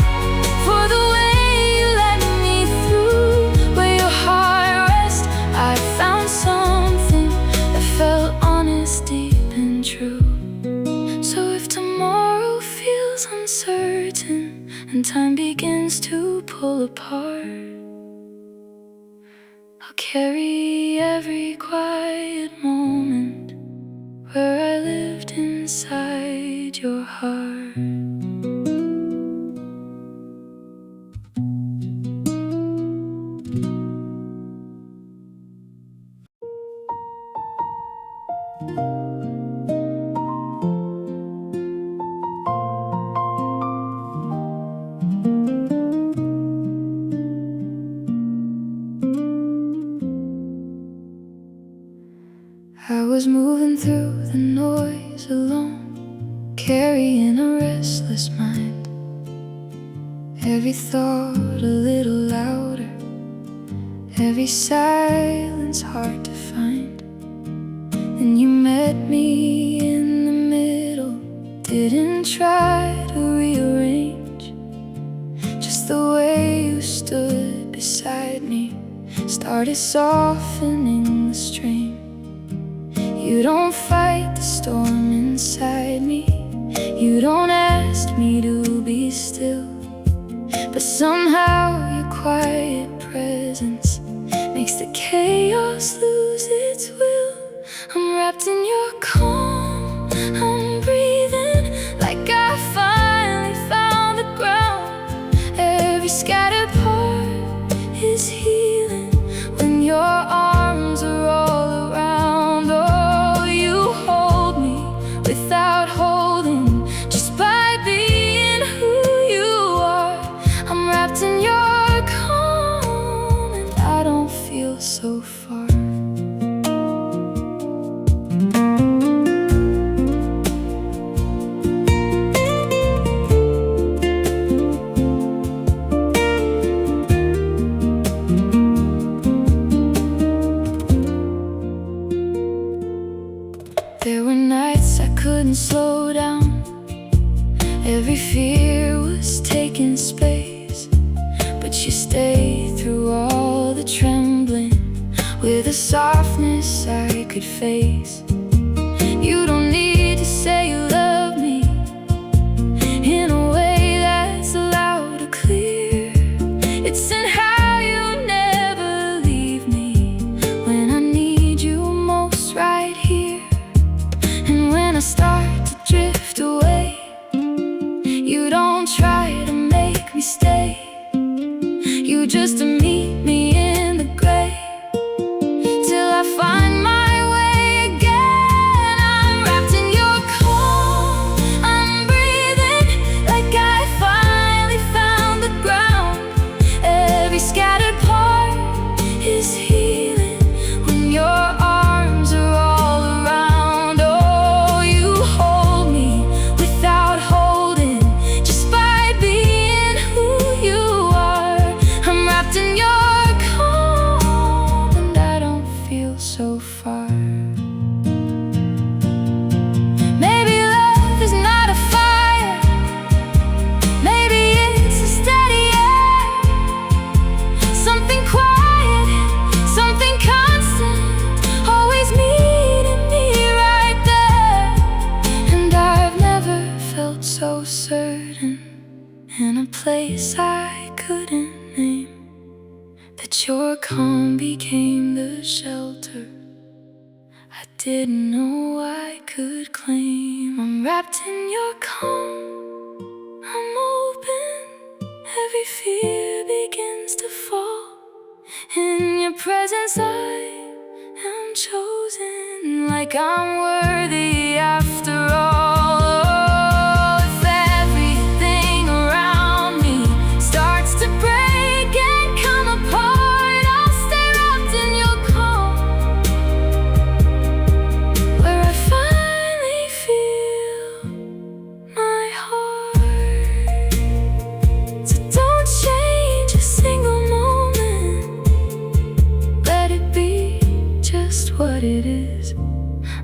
for the way you let me through. Where your heart rests, I found something that felt honest, deep and true. So if tomorrow feels uncertain and time begins to pull apart, carry every quiet moment where I lived inside your heart. I was moving through the noise alone, carrying a restless mind. Every thought a little louder, every silence hard to find. And you met me in the middle, didn't try to rearrange. Just the way you stood beside me started softening the strain. You don't fight the storm inside me, you don't ask me to be still. But somehow your quiet presence makes the chaos lose its will. I'm wrapped in your calm, I'm breathing like I finally found the ground. Every scattered part is healing when your arms are all around. Oh, you hold me without holding, just by being who you are. I'm wrapped in your calm, and I don't feel so far. There were nights I couldn't slow down, every fear was taking space. But you stayed through all the trembling with a softness I could face. You don't need to say you love me in a way that's loud or clear. It's in how you never leave me when I need you most, right here. And when I start to drift away, you don't try to make me stay. You just meet me in the gray till I find my way again. I'm wrapped in your calm, I'm breathing like I finally found the ground. Every scattered part is healing when your arms are all around. Oh, you hold me without holding, just by being who you are. I'm wrapped in your calm, and I don't feel so far. Maybe love is not a fire, maybe it's a steady air. Something quiet, something constant, always meeting me right there. And I've never felt so certain in a place I couldn't name, that your calm became the shelter I didn't know I could claim. I'm wrapped in your calm, I'm open, every fear begins to fall. In your presence I am chosen, like I'm worthy after all. Oh, if everything around me starts to break and come apart, I'll stay wrapped in your calm, where I finally feel my heart. So don't change a single moment, let it be just what it is.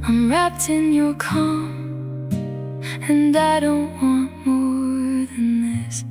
I'm wrapped in your calm, and I don't want more than this.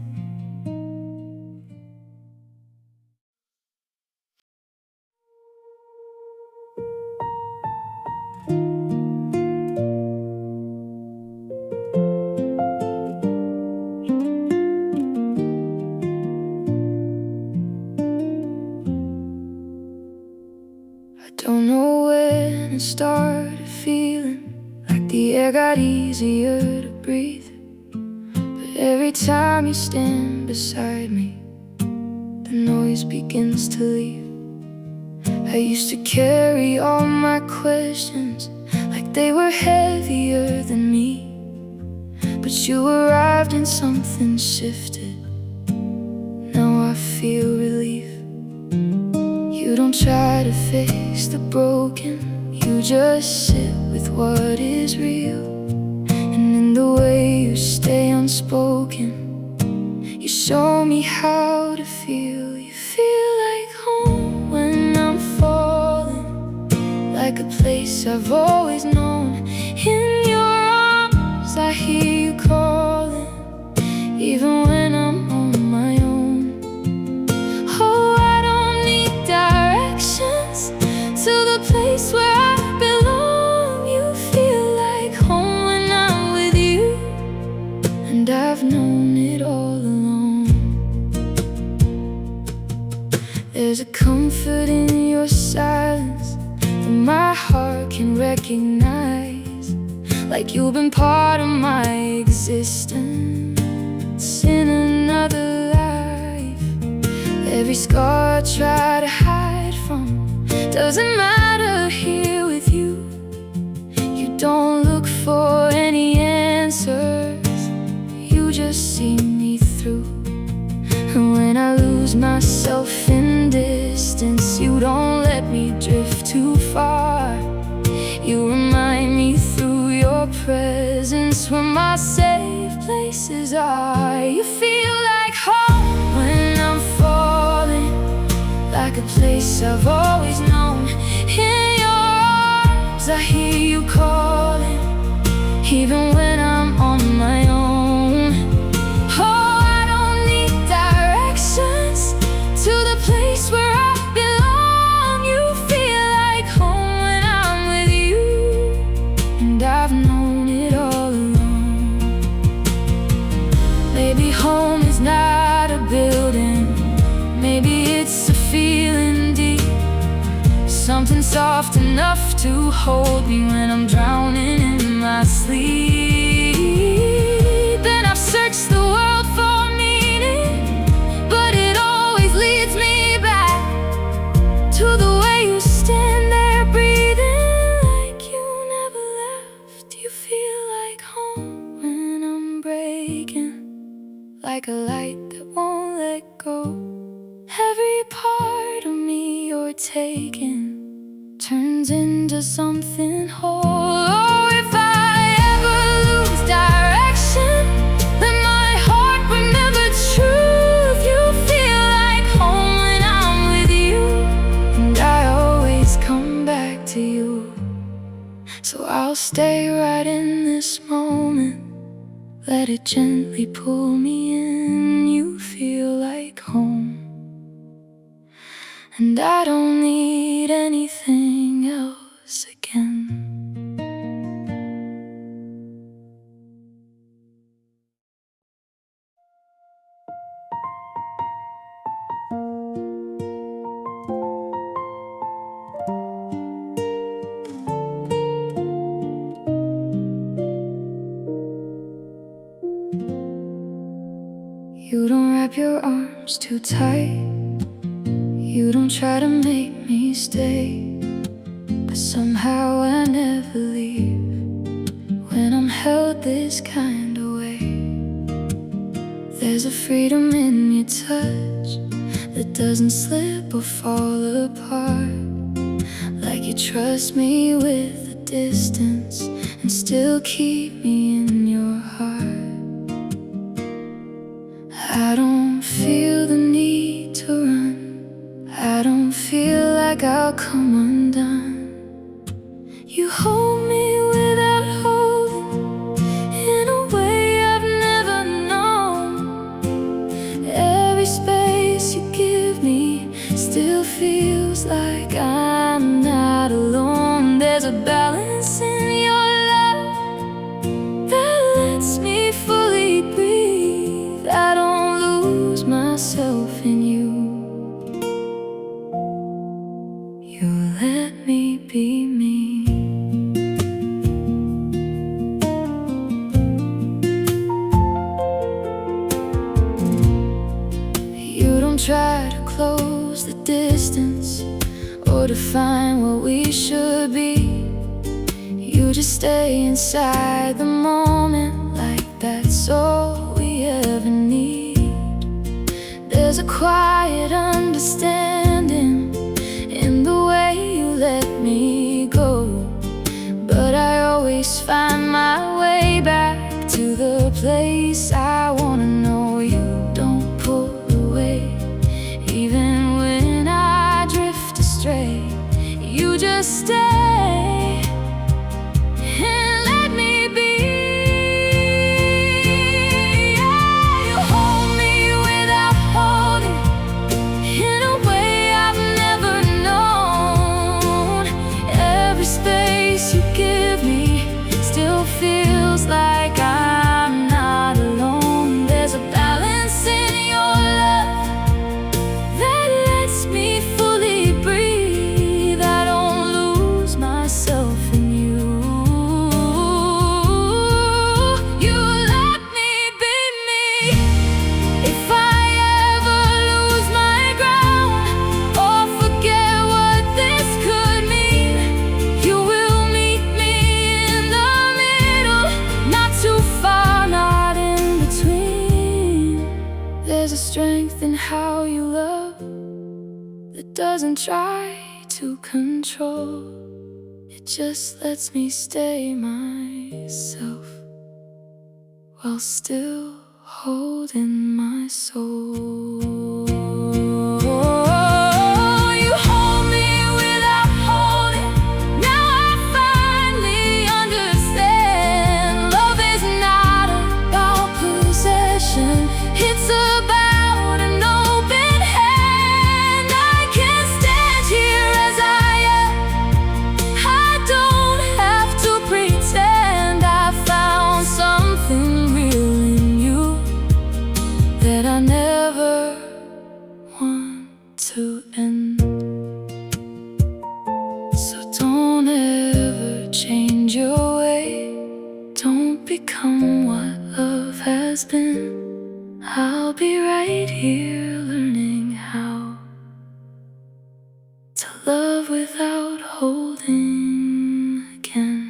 air got easier to breathe. But every time you stand beside me, the noise begins to leave. I used to carry all my questions like they were heavier than me. But you arrived and something shifted. Now I feel relief. You don't try to fix the broken, you just sit with what is real. And in the way you stay unspoken, you show me how to feel. You feel like home when I'm falling, like a place I've always known. In your arms I hear you calling, even when I'm on my own. Oh, I don't need directions to the place where I belong. You feel like home when I'm with you, and I've known it all along. There's a comfort in your silence that my heart can recognize, like you've been part of my existence in another life. Every scar I try to hide from doesn't matter here with you. You don't look for any answers, you just see me through. And when I lose myself in distance, you don't let me drift too far. You remind me through your presence where my safe places are. You feel like home when I'm falling, like a place I've always known. In your arms I hear you calling, even when I'm on my own. Oh, I don't need directions to the place where I belong. You feel like home when I'm with you, and I've known it all along. Maybe home is not a building, maybe it's a feeling deep, something soft enough to hold me when I'm drowning in my sleep. And I've searched the world for meaning, but it always leads me back to the way you stand there breathing like you never left. You feel like home when I'm breaking, like a light that won't let go. Every part of me you're taking turns into something whole. Oh, if I ever lose direction, let my heart remember truth. You feel like home when I'm with you, and I always come back to you. So I'll stay right in this moment, let it gently pull me in. You feel like home, and I don't need anything else again. You don't wrap your arms too tight, you don't try to make me stay, but somehow I never leave when I'm held this kind of way. There's a freedom in your touch that doesn't slip or fall apart, like you trust me with a distance and still keep me in your heart. I don't feel the need to run, I don't feel like I'll come undone. You hold me without holding, in a way I've never known. Every space you give me still feels like I'm not alone. There's a balance in your love that lets me fully breathe. I don't lose myself in you. You try to close the distance or define what we should be. You just stay inside the moment, like that's all we ever need. There's a quiet understanding in the way you let me go, but I always find my way back to the place I wanna know. You don't pull away, even when I drift astray. You just stay and let me be. Yeah, you hold me without holding, in a way I've never known. Every space you give me still feels like I'm not alone. There's a balance in your love that lets me fully breathe. I don't lose myself in you. You let me be me. If I ever lose my ground or forget what this could mean, you will meet me in the middle, not too far, not in between. There's a strength in how you love that doesn't try to control. It just lets me stay myself while still holding my soul. You hold me without holding. Now I finally understand. Love is not about possession, it's about an open hand. I can stand here as I am. I don't have to pretend. I found something real in you that I never want to end. So don't ever change your way. Don't become what love has been. I'll be right here learning how to love without holding again.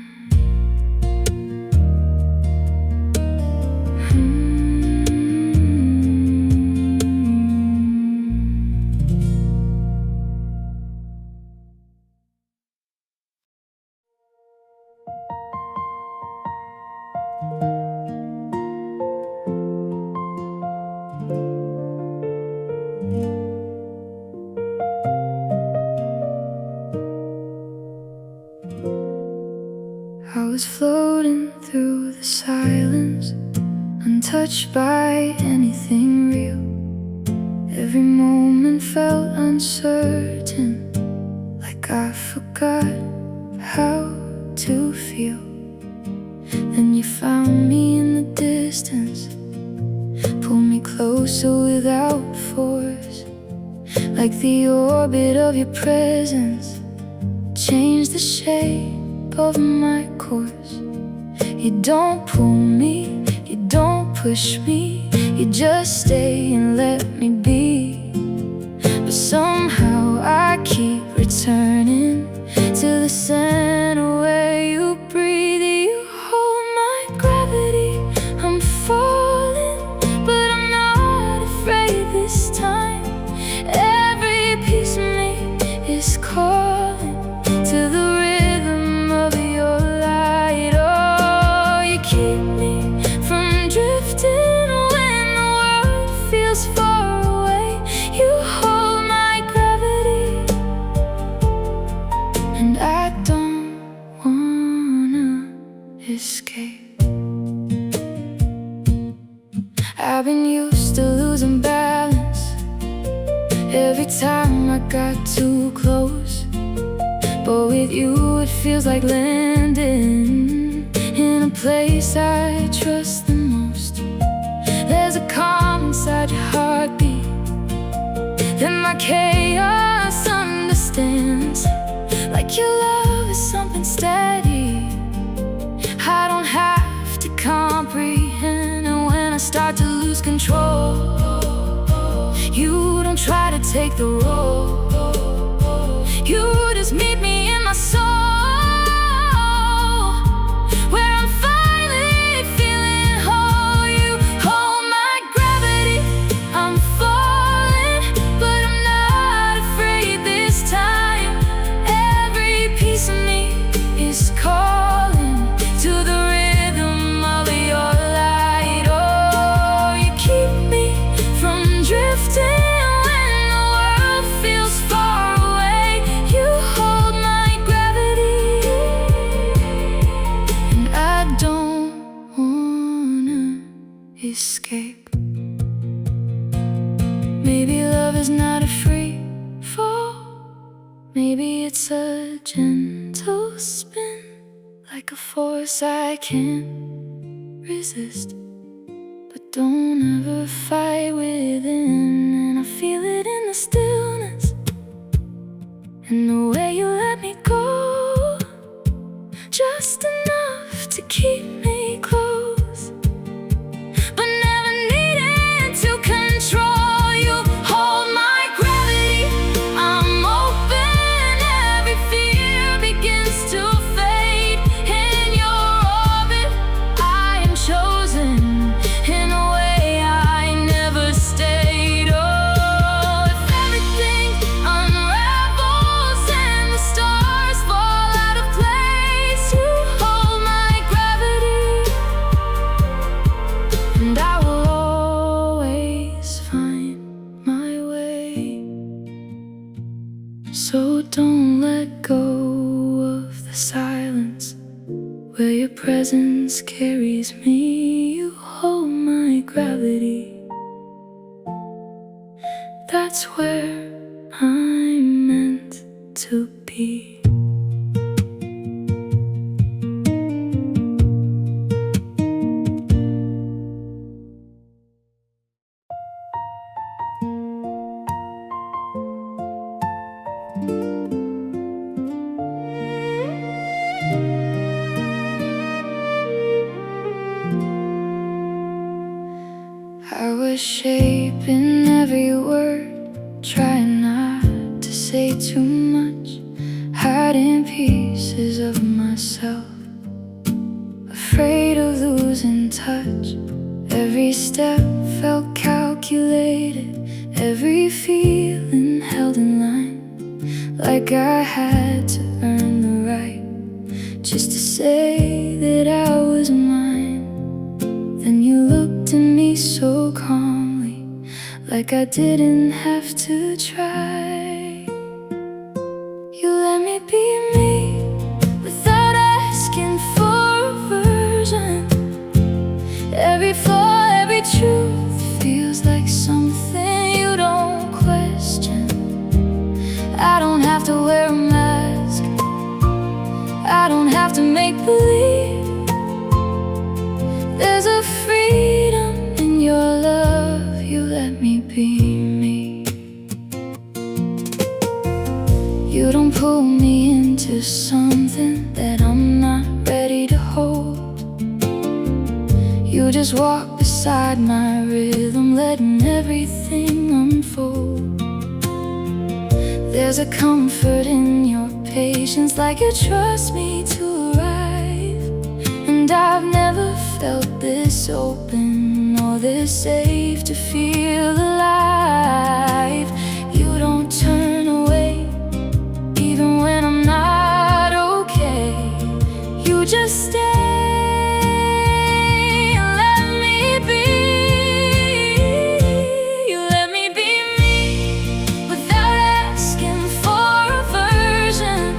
I was floating through the silence, untouched by anything real. Every moment felt uncertain, like I forgot how to feel. Then you found me in the distance, pulled me closer without force, like the orbit of your presence changed the shape of my course. You don't pull me, you don't push me, you just stay and let me be. But somehow I keep returning to the center where you breathe. You hold my gravity, I'm falling, but I'm not afraid this time. Every piece of me is calling to the rhythm of your light. Oh, you keep me from drifting when the world feels far away. You hold my gravity, and I don't wanna escape. I've been used to losing balance every time I got too close, but with you it feels like landing in a place I trust the most. There's a calm inside your heartbeat that my chaos understands, like your love is something steady I don't have to comprehend. And when I start to lose control, you don't try to take the role. You just meet me in my soul, where I'm finally feeling whole. You hold my gravity, I'm falling, but I'm not afraid this time. Every piece of me is calling to the rhythm of your light. Oh, you keep me from drifting when the world feels far away. You hold my gravity, and I don't wanna escape. Maybe love is not a free fall. Maybe it's a gentle spin, like a force I can't resist. But don't ever fight within, and I feel it in the stillness, and the way you let me go, just enough to keep me close, but never needing to control. You hold my gravity, I'm open, every fear begins to fade. In your orbit, I am chosen in a way I never stayed. Oh, if everything unravels and the stars fall out of place, you hold my gravity, and I will always find my way. So don't let go of the silence, where your presence carries me. You hold my gravity, that's where I'm meant to be. I was shaping every word, trying not to say too much, hiding pieces of myself, afraid of losing touch. Every step felt calculated, every feeling held in line, like I had to earn the right just to say that I was mine. Then you looked at me so calmly, like I didn't have to try. You let me be me without asking for a version. Every flaw, every truth feels like something you don't question. I don't have to wear a mask, I don't have to make believe. There's a freedom in your love, you let me be me. You don't pull me into something that I'm not ready to hold. You just walk beside my rhythm, letting everything unfold. There's a comfort in your patience, like you trust me to arrive. And I've never felt this open or this safe to feel alive. You don't turn away, even when I'm not okay. You just stay and let me be. You let me be me without asking for a version.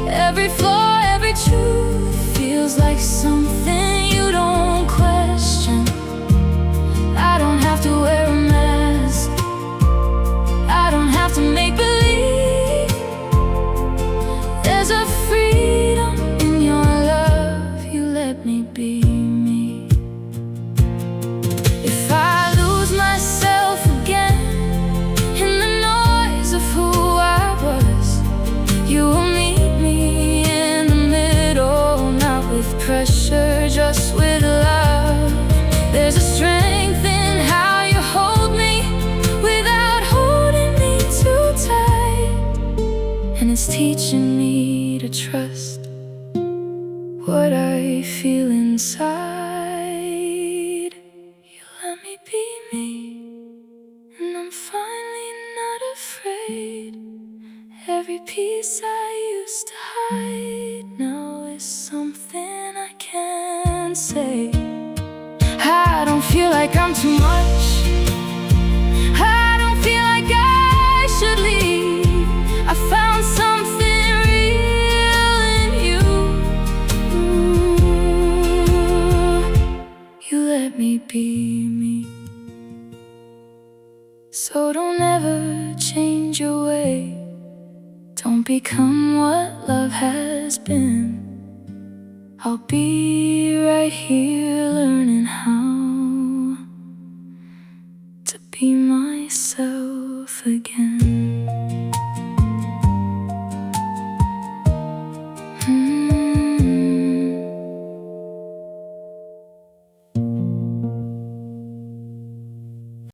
Every flaw, every truth feels like something you don't question. I don't have to wear a mask, I don't have to make believe. There's a freedom in your love, you let me be me. If I lose myself again in the noise of who I was, you will meet me in the middle, not with pressure, just with love. There's a strength in how you hold me without inside. You let me be me, and I'm finally not afraid. Every piece I used to hide now is something I can't say. I don't feel like I'm too much. I don't feel like I should leave. I found something real in you. You let me be me. So don't ever change your way. Don't become what love has been. I'll be right here learning how to be myself again.